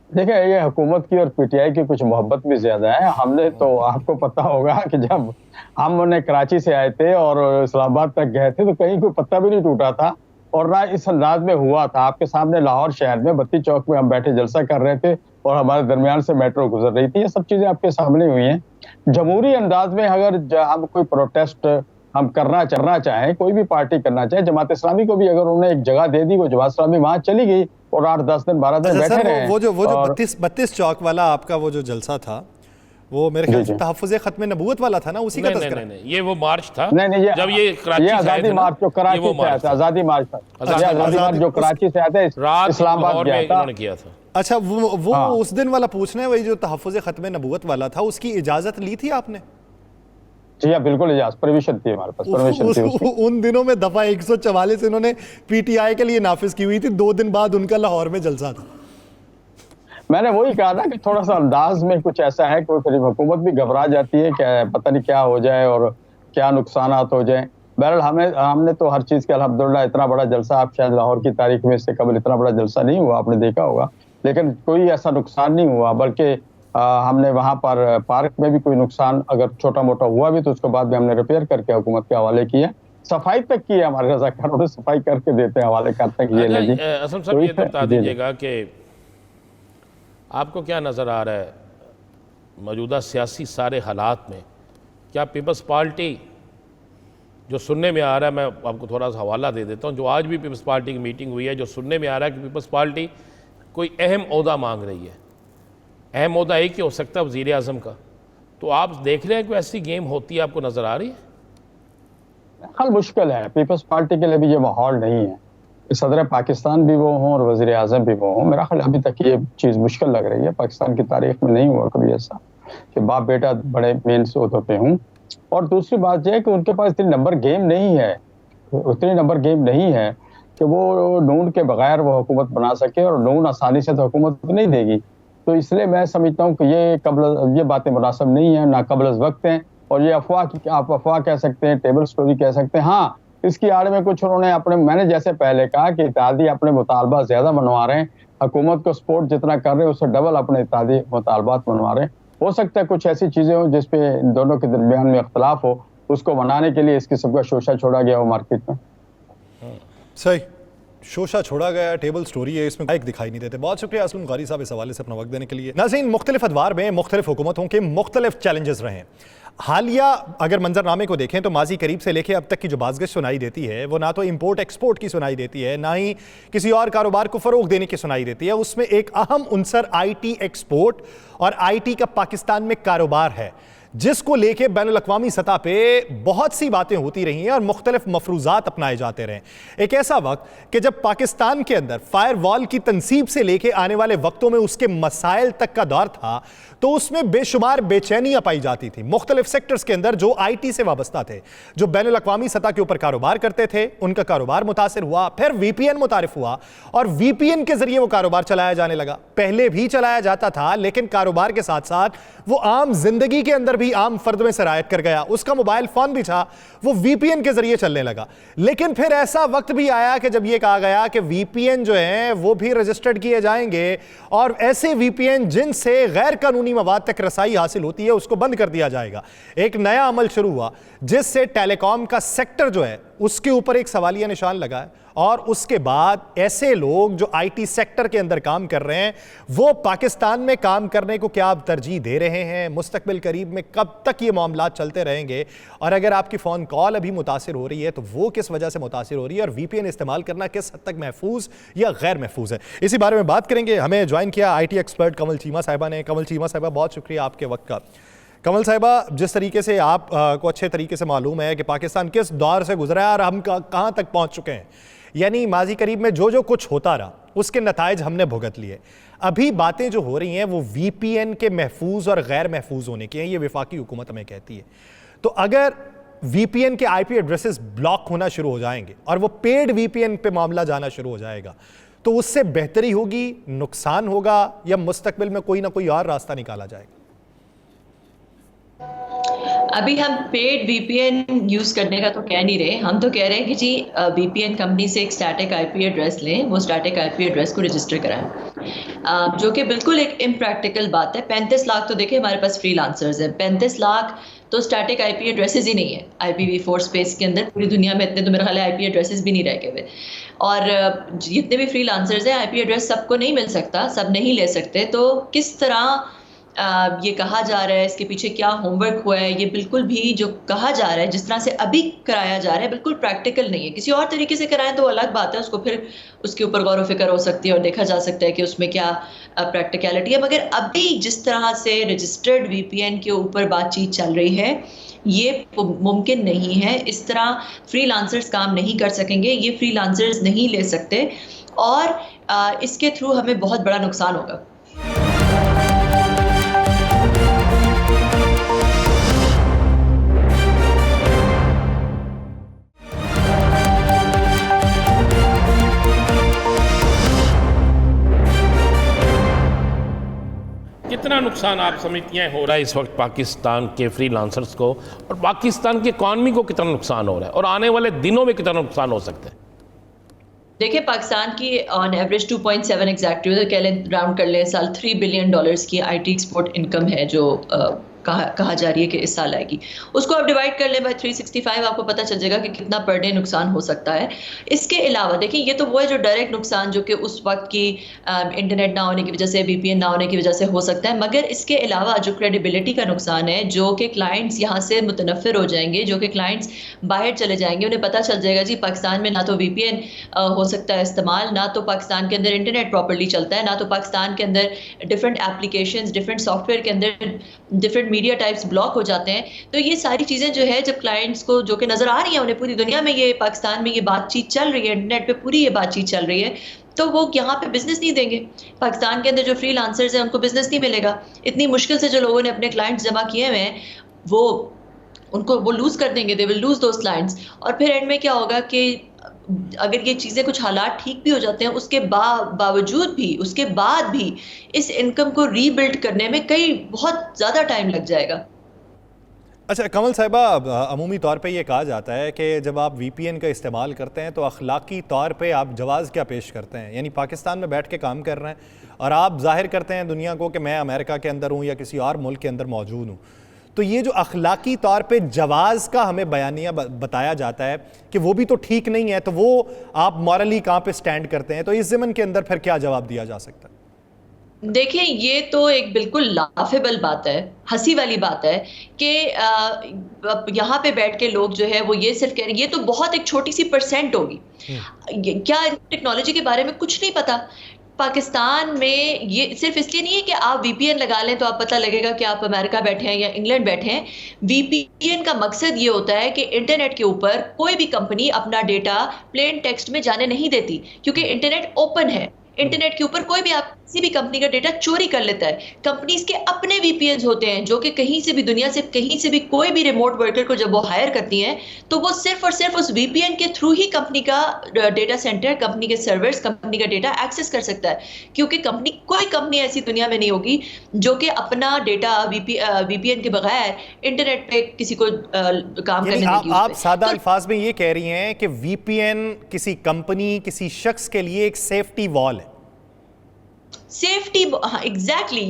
देखिए, ये हुकूमत की और पीटीआई की कुछ मोहब्बत भी ज्यादा है। हमने तो, आपको पता होगा कि जब हमने कराची से आए थे और इस्लामाबाद तक गए थे तो कहीं कोई पत्ता भी नहीं टूटा था और ना इस अंदाज में हुआ था। आपके सामने लाहौर शहर में बत्ती चौक में हम बैठे जलसा कर रहे थे और हमारे दरमियान से मेट्रो गुजर रही थी। ये सब चीजें आपके सामने हुई हैं। जमहूरी अंदाज में अगर हम कोई प्रोटेस्ट हम करना चाहें, कोई भी पार्टी करना चाहे, जमात इस्लामी को भी अगर उन्हें एक जगह दे दी, वो जमात इस्लामी वहां चली गई और 8-10 दिन 12 दिन बैठे रहे। वो जो 32 चौक वाला आपका वो जो जलसा था, वो मेरे ख्याल से तहफ़्फ़ुज़ ख़त्म नबूवत वाला था ना, उसी का तज़किरा? नहीं, ये वो मार्च था। नहीं, जब ये कराची से आज़ादी मार्च जो कराची से आया था, आज़ादी मार्च था, आज़ादी मार्च जो कराची से आया था, इस्लामाबाद गया था। अच्छा, वो उस दिन वाला पूछना है, वही जो तहफ़्फ़ुज़ ख़त्म नबूवत वाला था, उसकी इजाज़त ली थी आपने? जी हाँ, बिल्कुल इजाज़त, परमिशन थी हमारे पास, परमिशन थी उसकी। उन दिनों में दफ़ा 144 इन्होंने पीटीआई के लिए नाफिज की हुई थी, 2 दिन बाद उनका लाहौर में जलसा था। मैंने वही कहा था कि थोड़ा सा अंदाज में कुछ ऐसा है कि फिर हुकूमत भी घबरा जाती है, क्या पता नहीं क्या हो जाए और क्या नुकसानात हो जाए। बहरहाल हमने तो हर चीज़ के अल्हम्दुलिल्लाह इतना बड़ा जलसा, आप शायद लाहौर की तारीख में इससे कबल इतना बड़ा जलसा नहीं हुआ, आपने देखा होगा, लेकिन कोई ऐसा नुकसान नहीं हुआ। बल्कि हमने वहाँ पर पार्क में भी कोई नुकसान अगर छोटा मोटा हुआ भी तो उसके बाद भी हमने रिपेयर करके हुकूमत के हवाले किया। सफाई तक की है हमारे रज़ाकारों ने, सफाई करके देते हैं हवाले करते हैं। ये असम साहब, ये बता दीजिएगा कि आपको क्या नज़र आ रहा है मौजूदा सियासी सारे हालात में? क्या पीपल्स पार्टी, जो सुनने में आ रहा है, मैं आपको थोड़ा सा हवाला दे देता हूँ, जो आज भी पीपल्स पार्टी की मीटिंग हुई है, जो सुनने में आ रहा है कि पीपल्स पार्टी कोई अहम ओहदा मांग रही है। अहम ओहदा एक ही हो सकता है, वज़ीर आज़म का। तो आप देख रहे हैं कि ऐसी गेम होती है, आपको नज़र आ रही है? हल मुश्किल है, पीपल्स पार्टी के लिए भी ये माहौल नहीं है। सदर पाकिस्तान भी वो हों और वज़ीर आज़म भी वो हों, मेरा ख्याल अभी तक ये चीज़ मुश्किल लग रही है। पाकिस्तान की तारीख में नहीं हुआ कभी ऐसा कि बाप बेटा बड़े मेन ओहदों पे हों। और दूसरी बात यह है कि उनके पास इतनी नंबर गेम नहीं है, उतनी नंबर गेम नहीं है कि वो नून के बगैर वो हुकूमत बना सके, और नून आसानी से तो हुकूमत नहीं देगी। तो इसलिए मैं समझता हूँ कि ये बातें मुनासिब नहीं है, ना कबल वक्त हैं, और ये आप अफवाह कह सकते हैं, टेबल स्टोरी कह सकते हैं। हाँ, इसकी आड़ में कुछ उन्होंने मैंने जैसे पहले कहा कि इत्तेहादी अपने मुतालबा ज्यादा मनवा रहे हैं, हुकूमत को सपोर्ट जितना कर रहे हैं उससे डबल अपने इत्तेहादी मुतालबात मनवा रहे हैं। हो सकता है कुछ ऐसी चीजें हो जिसपे इन दोनों के दरमियान में इख्तलाफ हो, उसको बनाने के लिए इस किस्म का शोशा छोड़ा गया हो मार्केट में। सही, शोशा छोड़ा गया, टेबल स्टोरी है, इसमें बाइक दिखाई नहीं देते। बहुत शुक्रिया असलम कारी साहब इस हवाले से अपना वक्त देने के लिए। नाज़रीन, मुख्तलिफ अदवार में मुख्तलिफ हुकूमतों के मुख्तलिफ चैलेंजेस रहे। हालिया अगर मंजरनामे को देखें तो माजी करीब से लेकर अब तक की जो बाज़गश सुनाई देती है वो ना तो इंपोर्ट एक्सपोर्ट की सुनाई देती है, ना ही किसी और कारोबार को फ़रोग देने की सुनाई देती है। उसमें एक अहम उनसर IT एक्सपोर्ट और IT का पाकिस्तान में कारोबार है, जिसको लेके बैनुल-अक़वामी सतह पे बहुत सी बातें होती रही हैं और मुख्तलिफ मफरूज़ात अपनाए जाते रहे। एक ऐसा वक्त कि जब पाकिस्तान के अंदर फायर वॉल की तनसीब से लेके आने वाले वक्तों में उसके मसाइल तक का दौर था, तो उसमें बेशुमार बेचैनियां पाई जाती थी। मुख्तलिफ सेक्टर्स के अंदर जो IT से वाबस्ता थे, जो बैनुल-अक़वामी सतह के ऊपर कारोबार करते थे, उनका कारोबार मुतासिर हुआ। फिर VPN मुतारिफ हुआ और VPN के जरिए वो कारोबार चलाया जाने लगा। पहले भी चलाया जाता था, लेकिन कारोबार के साथ साथ वो आम जिंदगी के अंदर भी आम फर्द में सरायत कर गया। उसका मोबाइल फोन भी था, वो VPN के जरिए चलने लगा। लेकिन फिर ऐसा वक्त भी आया कि जब यह कहा गया कि VPN जो है वो भी रजिस्टर्ड किए जाएंगे और ऐसे VPN जिनसे गैर कानूनी मवाद तक रसाई हासिल होती है उसको बंद कर दिया जाएगा। एक नया अमल शुरू हुआ जिससे टेलीकॉम का सेक्टर जो है उसके ऊपर एक सवालिया निशान लगा है। और उसके बाद ऐसे लोग जो IT सेक्टर के अंदर काम कर रहे हैं वो पाकिस्तान में काम करने को क्या आप तरजीह दे रहे हैं? मुस्तकबिल करीब में कब तक ये मामलात चलते रहेंगे? और अगर आपकी फ़ोन कॉल अभी मुतासिर हो रही है तो वो किस वजह से मुतासिर हो रही है, और VPN इस्तेमाल करना किस हद तक महफूज या गैर महफूज है? इसी बारे में बात करेंगे। हमें ज्वाइन किया IT एक्सपर्ट कमल चीमा साहिबा ने। कमल चीमा साहिबा, बहुत शुक्रिया आपके वक्त का। कमल साहिबा, जिस तरीके से आप को अच्छे तरीके से मालूम है कि पाकिस्तान किस दौर से गुजरा है और हम कहाँ तक पहुँच चुके हैं, यानी माजी करीब में जो कुछ होता रहा उसके नताइज हमने भुगत लिए। अभी बातें जो हो रही हैं वो VPN के महफूज और गैर महफूज होने की हैं, ये वफाकी हुकूमत हमें कहती है। तो अगर VPN के IP एड्रेसेस ब्लॉक होना शुरू हो जाएंगे और वो पेड VPN पे मामला जाना शुरू हो जाएगा, तो उससे बेहतरी होगी, नुकसान होगा, या मुस्तकबिल में कोई ना कोई और रास्ता निकाला जाएगा? अभी हम पेड वीपीएन यूज करने का तो कह नहीं रहे, हम तो कह रहे हैं कि जी वीपीएन कंपनी से एक स्टैटिक आईपी एड्रेस लें, वो स्टैटिक आईपी एड्रेस को रजिस्टर कराएं, जो कि बिल्कुल एक इम्प्रैक्टिकल बात है। 35 लाख तो देखिए हमारे पास फ्रीलांसर्स हैं, 35 लाख तो स्टैटिक आईपी एड्रेसेस ही नहीं है IPv4 स्पेस के अंदर। पूरी दुनिया में इतने तो मेरा ख्याल है आईपी एड्रेसेस भी नहीं रह गए हुए। और जितने भी फ्रीलांसर्स हैं आईपी एड्रेस सबको नहीं मिल सकता, सब नहीं ले सकते। तो किस तरह ये कहा जा रहा है, इसके पीछे क्या होमवर्क हुआ है, ये बिल्कुल भी जो कहा जा रहा है जिस तरह से अभी कराया जा रहा है बिल्कुल प्रैक्टिकल नहीं है। किसी और तरीके से कराएं तो अलग बात है, उसको फिर उसके ऊपर गौर व फिक्र हो सकती है और देखा जा सकता है कि उसमें क्या प्रैक्टिकलिटी है। मगर अभी जिस तरह से रजिस्टर्ड वीपीएन के ऊपर बातचीत चल रही है ये मुमकिन नहीं है। इस तरह फ्रीलांसर्स काम नहीं कर सकेंगे, ये फ्रीलांसर्स नहीं ले सकते और इसके थ्रू हमें बहुत बड़ा नुकसान होगा। कितना नुकसान आप समझती हैं हो रहा है इस वक्त पाकिस्तान के फ्रीलांसर्स को, और पाकिस्तान की इकॉनमी को कितना नुकसान हो रहा है, और आने वाले दिनों में कितना नुकसान हो सकता है? देखिए पाकिस्तान की ऑन एवरेज 2.7 एग्जैक्ट कह लें, राउंड कर लें, साल $3 बिलियन की आईटी एक्सपोर्ट इनकम है जो कहा जा रही है कि इस साल आएगी। उसको आप डिवाइड कर लें बाय 365, आपको पता चल जाएगा कि कितना पर डे नुकसान हो सकता है। इसके अलावा देखिए ये तो वो है जो डायरेक्ट नुकसान जो कि उस वक्त की इंटरनेट ना होने की वजह से, वीपीएन ना होने की वजह से हो सकता है। मगर इसके अलावा जो क्रेडिबिलिटी का नुकसान है, जो कि क्लाइंट्स यहाँ से मुतनफ़िर हो जाएंगे, जो कि क्लाइंट्स बाहर चले जाएंगे, उन्हें पता चल जाएगा जी पाकिस्तान में ना तो वीपीएन हो सकता है इस्तेमाल, ना तो पाकिस्तान के अंदर इंटरनेट प्रॉपर्ली चलता है, ना तो पाकिस्तान के अंदर डिफरेंट एप्लीकेशंस, डिफरेंट सॉफ्टवेयर के अंदर डिफरेंट मीडिया टाइप्स ब्लॉक हो जाते हैं। तो ये सारी चीज़ें जो है जब क्लाइंट्स को जो कि नज़र आ रही है, उन्हें पूरी दुनिया में ये पाकिस्तान में ये बातचीत चल रही है, इंटरनेट पे पूरी ये बातचीत चल रही है, तो वो यहाँ पे बिजनेस नहीं देंगे। पाकिस्तान के अंदर जो फ्रीलांसर्स हैं उनको बिजनेस नहीं मिलेगा। इतनी मुश्किल से जो लोगों ने अपने क्लाइंट्स जमा किए हुए हैं वो उनको वो लूज़ कर देंगे, they will lose those clients. और फिर एंड में क्या होगा कि अगर ये चीज़ें कुछ हालात ठीक भी हो जाते हैं, उसके बावजूद भी, उसके बाद भी इस इनकम को रीबिल्ड करने में बहुत ज़्यादा टाइम लग जाएगा। अच्छा कमल साहिबा, अमूमी तौर पे ये कहा जाता है कि जब आप वीपीएन का इस्तेमाल करते हैं तो अखलाकी तौर पे आप जवाज़ क्या पेश करते हैं? यानी पाकिस्तान में बैठ के काम कर रहे हैं और आप जाहिर करते हैं दुनिया को कि मैं अमेरिका के अंदर हूँ या किसी और मुल्क के अंदर मौजूद हूँ। तो ये जो अखलाकी तौर पे जवाज़ का हमें बयानिया बताया जाता है कि वो भी तो ठीक नहीं है, तो वो आप मॉरली कहाँ पे स्टैंड करते हैं? तो इस ज़मन के अंदर फिर क्या जवाब दिया जा सकता है? देखिए ये तो एक बिल्कुल लाफेबल बात है, हंसी वाली बात है कि यहाँ पे बैठ के लोग जो है वो ये सिर्फ कह रहे हैं, ये तो बहुत एक छोटी सी परसेंट होगी, क्या टेक्नोलॉजी के बारे में कुछ नहीं पता। पाकिस्तान में ये सिर्फ इसलिए नहीं है कि आप वीपीएन लगा लें तो आप पता लगेगा कि आप अमेरिका बैठे हैं या इंग्लैंड बैठे हैं। वीपीएन का मकसद ये होता है कि इंटरनेट के ऊपर कोई भी कंपनी अपना डेटा प्लेन टेक्स्ट में जाने नहीं देती, क्योंकि इंटरनेट ओपन है। इंटरनेट के ऊपर कोई भी आप किसी भी कंपनी का डेटा चोरी कर लेता है। कंपनीज के अपने वीपीएन होते हैं जो कि कहीं से भी, दुनिया से कहीं से भी कोई भी रिमोट वर्कर को जब वो हायर करती हैं तो वो सिर्फ और सिर्फ उस वीपीएन के थ्रू ही कंपनी का डेटा सेंटर, कंपनी के सर्वर्स, कंपनी का डेटा एक्सेस कर सकता है। क्योंकि कोई कंपनी ऐसी दुनिया में नहीं होगी जो कि अपना डेटा वीपीएन के बगैर इंटरनेट पे किसी को काम करने देगी। आप सादा अल्फाज में ये कह रही हैं कि वीपीएन किसी कंपनी, किसी शख्स के लिए एक सेफ्टी वॉल है। सेफ्टी, हाँ एग्जैक्टली,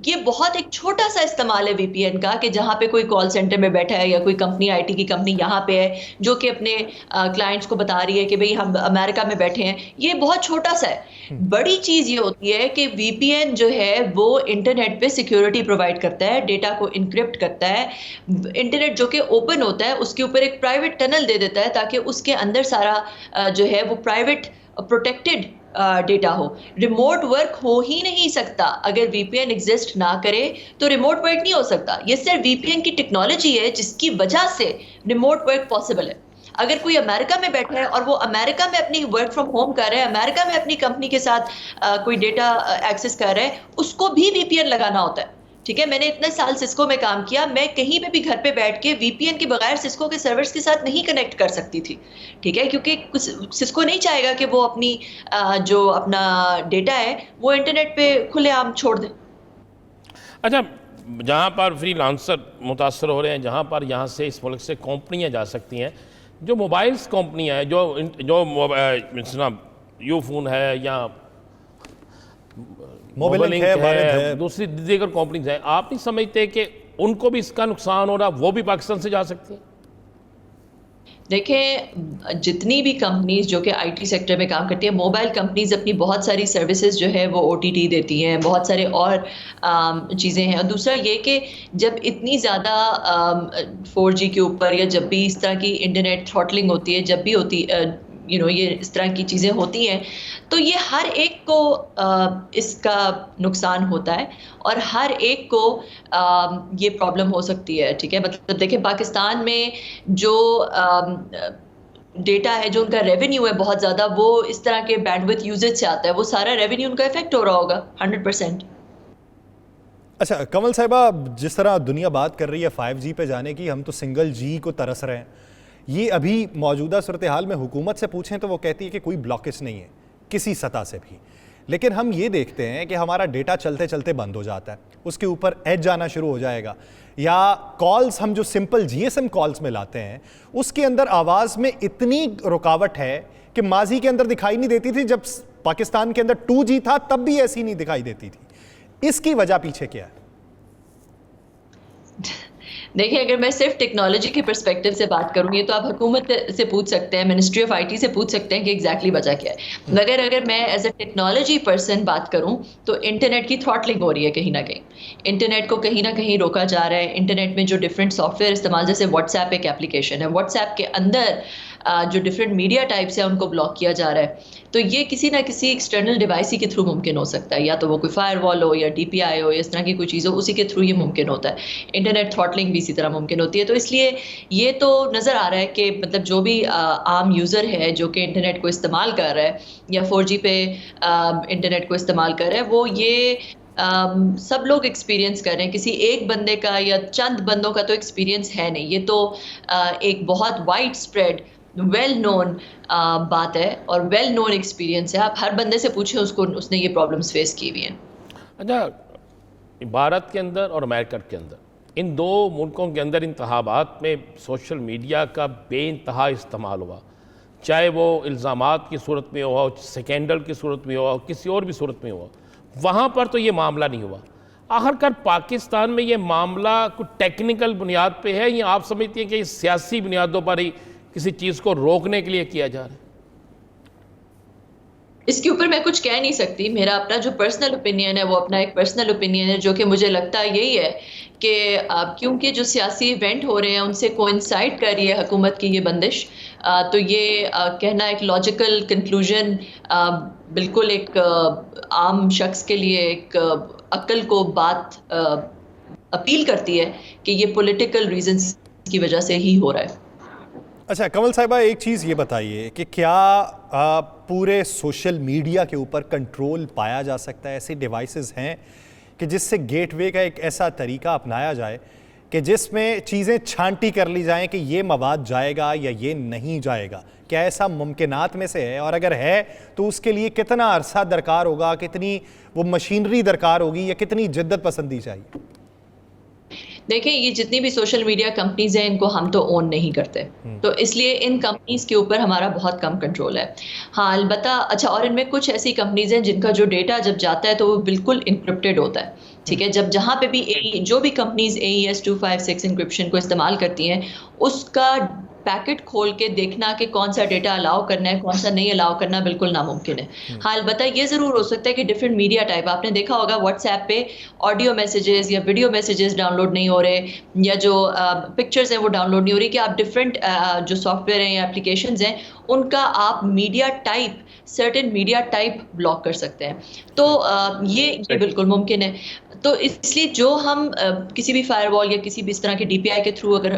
ये बहुत एक छोटा सा इस्तेमाल है वीपीएन का कि जहाँ पे कोई कॉल सेंटर में बैठा है या कोई कंपनी, आईटी की कंपनी यहाँ पे है जो कि अपने क्लाइंट्स को बता रही है कि भाई हम अमेरिका में बैठे हैं। ये बहुत छोटा सा है। बड़ी चीज़ ये होती है कि वीपीएन जो है वो इंटरनेट पे सिक्योरिटी प्रोवाइड करता है, डेटा को इनक्रिप्ट करता है। इंटरनेट जो कि ओपन होता है उसके ऊपर एक प्राइवेट टनल दे देता है ताकि उसके अंदर सारा जो है वो प्राइवेट प्रोटेक्टेड डेटा हो। रिमोट वर्क हो ही नहीं सकता अगर वीपीएन एग्जिस्ट ना करे, तो रिमोट वर्क नहीं हो सकता। ये सिर्फ वीपीएन की टेक्नोलॉजी है जिसकी वजह से रिमोट वर्क पॉसिबल है। अगर कोई अमेरिका में बैठा है और वो अमेरिका में अपनी वर्क फ्रॉम होम कर रहा है, अमेरिका में अपनी कंपनी के साथ कोई डेटा एक्सेस कर रहा है, उसको भी वीपीएन लगाना होता है। ठीक है, मैंने इतने साल सिस्को में काम किया, मैं कहीं पे भी घर पे बैठ के वीपीएन के बगैर सिस्को के सर्वर्स के साथ नहीं कनेक्ट कर सकती थी। ठीक है, क्योंकि सिस्को नहीं चाहेगा कि वो अपनी जो अपना डेटा है वो इंटरनेट पे खुलेआम छोड़ दे। अच्छा, जहाँ पर फ्रीलांसर मुतासर हो रहे हैं, जहाँ पर यहाँ से इस मुल्क से कंपनियाँ जा सकती हैं, जो मोबाइल्स कंपनियाँ हैं, जो यू फ़ोन है या मोबिलिंक है, भारत है, दूसरी दीगर कंपनीज हैं, आप नहीं समझते कि उनको भी इसका नुकसान हो रहा, वो भी पाकिस्तान से जा सकती हैं? देखें, जितनी भी कंपनीज जो कि आईटी सेक्टर में काम करती है, मोबाइल कंपनीज अपनी बहुत सारी सर्विसेज जो है वो ओटीटी देती हैं, बहुत सारे और चीज़ें हैं। और दूसरा ये कि जब इतनी ज़्यादा 4G के ऊपर या जब भी इस तरह की इंटरनेट थ्रॉटलिंग होती है, जब भी होती ये इस तरह की चीज़ें होती हैं, तो ये हर एक को इसका नुकसान होता है और हर एक को ये प्रॉब्लम हो सकती है। ठीक है, मतलब देखिए, पाकिस्तान में जो डेटा है, जो उनका रेवेन्यू है बहुत ज़्यादा, वो इस तरह के बैंडविड्थ यूजेज से आता है, वो सारा रेवेन्यू उनका इफेक्ट हो रहा होगा 100%। अच्छा कमल साहिबा, जिस तरह दुनिया बात कर रही है 5G पे जाने की, हम तो सिंगल G को तरस रहे हैं। ये अभी मौजूदा सूरत हाल में हुकूमत से पूछें तो वो कहती है कि कोई ब्लॉकेज नहीं है किसी सतह से भी, लेकिन हम ये देखते हैं कि हमारा डेटा चलते चलते बंद हो जाता है, उसके ऊपर एज आना शुरू हो जाएगा, या कॉल्स हम जो सिंपल GSM कॉल्स में लाते हैं उसके अंदर आवाज़ में इतनी रुकावट है कि माजी के अंदर दिखाई नहीं देती थी, जब पाकिस्तान के अंदर 2G था तब भी ऐसी नहीं दिखाई देती थी। इसकी वजह पीछे क्या है? देखिए, अगर मैं सिर्फ टेक्नोलॉजी के पर्सपेक्टिव से बात करूंगी तो आप हुकूमत से पूछ सकते हैं, मिनिस्ट्री ऑफ आईटी से पूछ सकते हैं कि एग्जैक्टली वजह क्या है। मगर अगर मैं एज अ टेक्नोलॉजी पर्सन बात करूं तो इंटरनेट की थ्रॉटलिंग हो रही है कहीं ना कहीं, इंटरनेट को कहीं ना कहीं रोका जा रहा है। इंटरनेट में जो डिफरेंट सॉफ्टवेयर इस्तेमाल, जैसे व्हाट्सएप एक एप्लीकेशन है, व्हाट्सएप के अंदर जो डिफरेंट मीडिया टाइप्स है उनको ब्लॉक किया जा रहा है। तो ये किसी ना किसी एक्सटर्नल डिवाइस ही के थ्रू मुमकिन हो सकता है, या तो वो कोई फायरवॉल हो या DPI हो या इस तरह की कोई चीज़ हो, उसी के थ्रू ये मुमकिन होता है। इंटरनेट थ्रॉटलिंग भी इसी तरह मुमकिन होती है। तो इसलिए ये तो नज़र आ रहा है कि मतलब जो भी आम यूज़र है जो कि इंटरनेट को इस्तेमाल कर रहा है या 4G पे इंटरनेट को इस्तेमाल कर रहा है, वो ये सब लोग एक्सपीरियंस कर रहे हैं। किसी एक बंदे का या चंद बंदों का तो एक्सपीरियंस है नहीं, ये तो एक बहुत वाइड स्प्रेड वेल नोन बात है और वेल नोन एक्सपीरियंस है। आप हर बंदे से पूछें, उसने ये प्रॉब्लम्स फेस की हुई हैं। अच्छा, भारत के अंदर और अमेरिका के अंदर, इन दो मुल्कों के अंदर इंतखाबात में सोशल मीडिया का बेइंतहा इस्तेमाल हुआ, चाहे वो इल्ज़ामात की सूरत में हुआ, स्कैंडल की सूरत में हुआ, किसी और भी सूरत में हुआ। वहाँ पर तो ये मामला नहीं हुआ। आखिरकार पाकिस्तान में ये मामला कुछ टेक्निकल बुनियाद पे है या आप समझती हैं कि सियासी बुनियादों पर ही किसी चीज़ को रोकने के लिए किया जा रहा है? इसके ऊपर मैं कुछ कह नहीं सकती। मेरा अपना जो पर्सनल ओपिनियन है वो अपना एक पर्सनल ओपिनियन है, जो कि मुझे लगता है यही है कि क्योंकि जो सियासी इवेंट हो रहे हैं उनसे कोइंसाइड कर रही है हुकूमत की ये बंदिश, तो ये कहना एक लॉजिकल कंक्लूजन बिल्कुल एक आम शख्स के लिए एक अक्ल को बात अपील करती है कि ये पॉलिटिकल रीजंस की वजह से ही हो रहा है। अच्छा कमल साहिबा, एक चीज़ ये बताइए कि क्या पूरे सोशल मीडिया के ऊपर कंट्रोल पाया जा सकता है? ऐसे डिवाइसेस हैं कि जिससे गेटवे का एक ऐसा तरीका अपनाया जाए कि जिसमें चीज़ें छांटी कर ली जाएं कि ये मवाद जाएगा या ये नहीं जाएगा? क्या ऐसा मुमकिनात में से है? और अगर है तो उसके लिए कितना अरसा दरकार होगा, कितनी वो मशीनरी दरकार होगी या कितनी जिद्दत पसंदी चाहिए? देखिए, ये जितनी भी सोशल मीडिया कंपनीज हैं इनको हम तो ओन नहीं करते, तो इसलिए इन कंपनीज के ऊपर हमारा बहुत कम कंट्रोल है। हाँ, अलबत्ता अच्छा, और इनमें कुछ ऐसी कंपनीज हैं जिनका जो डेटा जब जाता है तो वो बिल्कुल इंक्रिप्टेड होता है। ठीक है, जब जहाँ पे भी जो भी कंपनीज AES 256 इंक्रिप्शन को इस्तेमाल करती हैं, उसका पैकेट खोल के देखना कि कौन सा डेटा अलाउ करना है, कौन सा नहीं अलाउ करना, बिल्कुल नामुमकिन है। हाँ, अलबत्ता ये ज़रूर हो सकता है कि डिफरेंट मीडिया टाइप, आपने देखा होगा व्हाट्सएप पे ऑडियो मैसेजेस या वीडियो मैसेजेस डाउनलोड नहीं हो रहे, या जो पिक्चर्स हैं वो डाउनलोड नहीं हो रही, कि आप डिफरेंट जो सॉफ्टवेयर हैं या एप्लीकेशंस हैं उनका आप media type, certain media type block कर सकते हैं। तो ये बिल्कुल मुमकिन है। तो इसलिए जो हम किसी भी फायरवॉल या किसी भी इस तरह के DPI के थ्रू अगर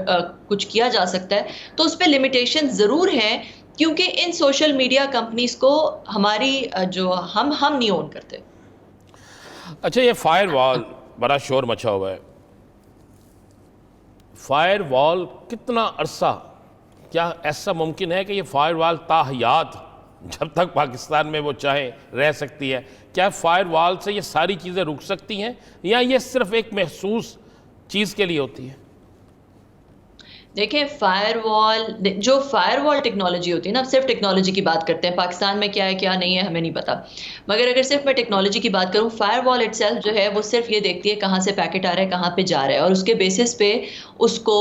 कुछ किया जा सकता है तो उस पर लिमिटेशन ज़रूर हैं, क्योंकि इन सोशल मीडिया कंपनीज को हमारी जो हम नहीं ओन करते। अच्छा, ये फायरवॉल बड़ा शोर मचा हुआ है। फायरवॉल कितना अरसा, क्या ऐसा मुमकिन है कि ये फायरवॉल ताहयात जब तक पाकिस्तान में वो चाहे रह सकती है। क्या फायरवॉल से ये सारी चीज़ें रुक सकती हैं या ये सिर्फ एक महसूस चीज़ के लिए होती है? देखें, जो फायरवॉल टेक्नोलॉजी होती है ना, सिर्फ टेक्नोलॉजी की बात करते हैं, पाकिस्तान में क्या है क्या नहीं है हमें नहीं पता, मगर अगर सिर्फ मैं टेक्नोलॉजी की बात करूं, फायरवॉल इटसेल्फ जो है वो सिर्फ ये देखती है कहाँ से पैकेट आ रहा है, कहाँ पे जा रहा है, और उसके बेसिस पे उसको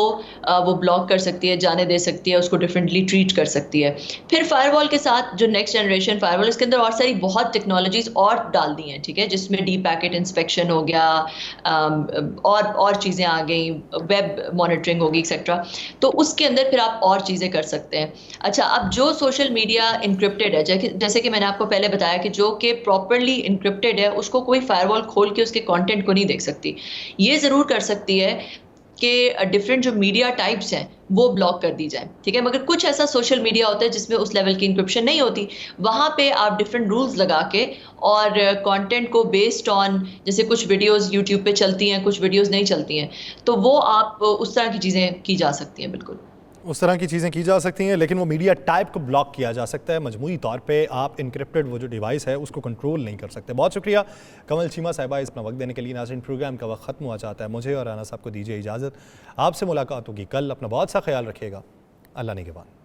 वो ब्लॉक कर सकती है, जाने दे सकती है, उसको डिफरेंटली ट्रीट कर सकती है। फिर फायरवॉल के साथ जो नेक्स्ट जनरेशन फायरवॉल, इसके अंदर और सारी बहुत टेक्नोलॉजीज और डाल दी हैं, ठीक है, जिसमें डी पैकेट इंस्पेक्शन हो गया, और चीज़ें आ गई, वेब मॉनिटरिंग होगी एक्सेट्रा, तो उसके अंदर फिर आप और चीज़ें कर सकते हैं। अच्छा, अब जो सोशल मीडिया इनक्रिप्टेड है, जैसे कि मैंने आपको पहले बताया कि जो कि प्रॉपरली इनक्रिप्टेड है, उसको कोई फायरवॉल खोल के उसके कंटेंट को नहीं देख सकती। ये ज़रूर कर सकती है कि डिफरेंट जो मीडिया टाइप्स हैं वो ब्लॉक कर दी जाए, ठीक है, मगर कुछ ऐसा सोशल मीडिया होता है जिसमें उस लेवल की इंक्रिप्शन नहीं होती, वहाँ पे आप डिफरेंट रूल्स लगा के और कंटेंट को बेस्ड ऑन, जैसे कुछ वीडियोस यूट्यूब पे चलती हैं, कुछ वीडियोस नहीं चलती हैं, तो वो आप उस तरह की चीज़ें की जा सकती हैं, बिल्कुल उस तरह की चीज़ें की जा सकती हैं, लेकिन वो मीडिया टाइप को ब्लॉक किया जा सकता है। मजमूई तौर पे आप इनक्रिप्टेड वो जो डिवाइस है उसको कंट्रोल नहीं कर सकते। बहुत शुक्रिया कमल चीमा साहिबा इस अपना वक्त देने के लिए। नाज़रीन, प्रोग्राम का वक्त ख़त्म हुआ चाहता है, मुझे और राना साहब को दीजिए इजाज़त। आपसे मुलाकात होगी कल। अपना बहुत सा ख्याल रखिएगा। अल्लाह निगहबान।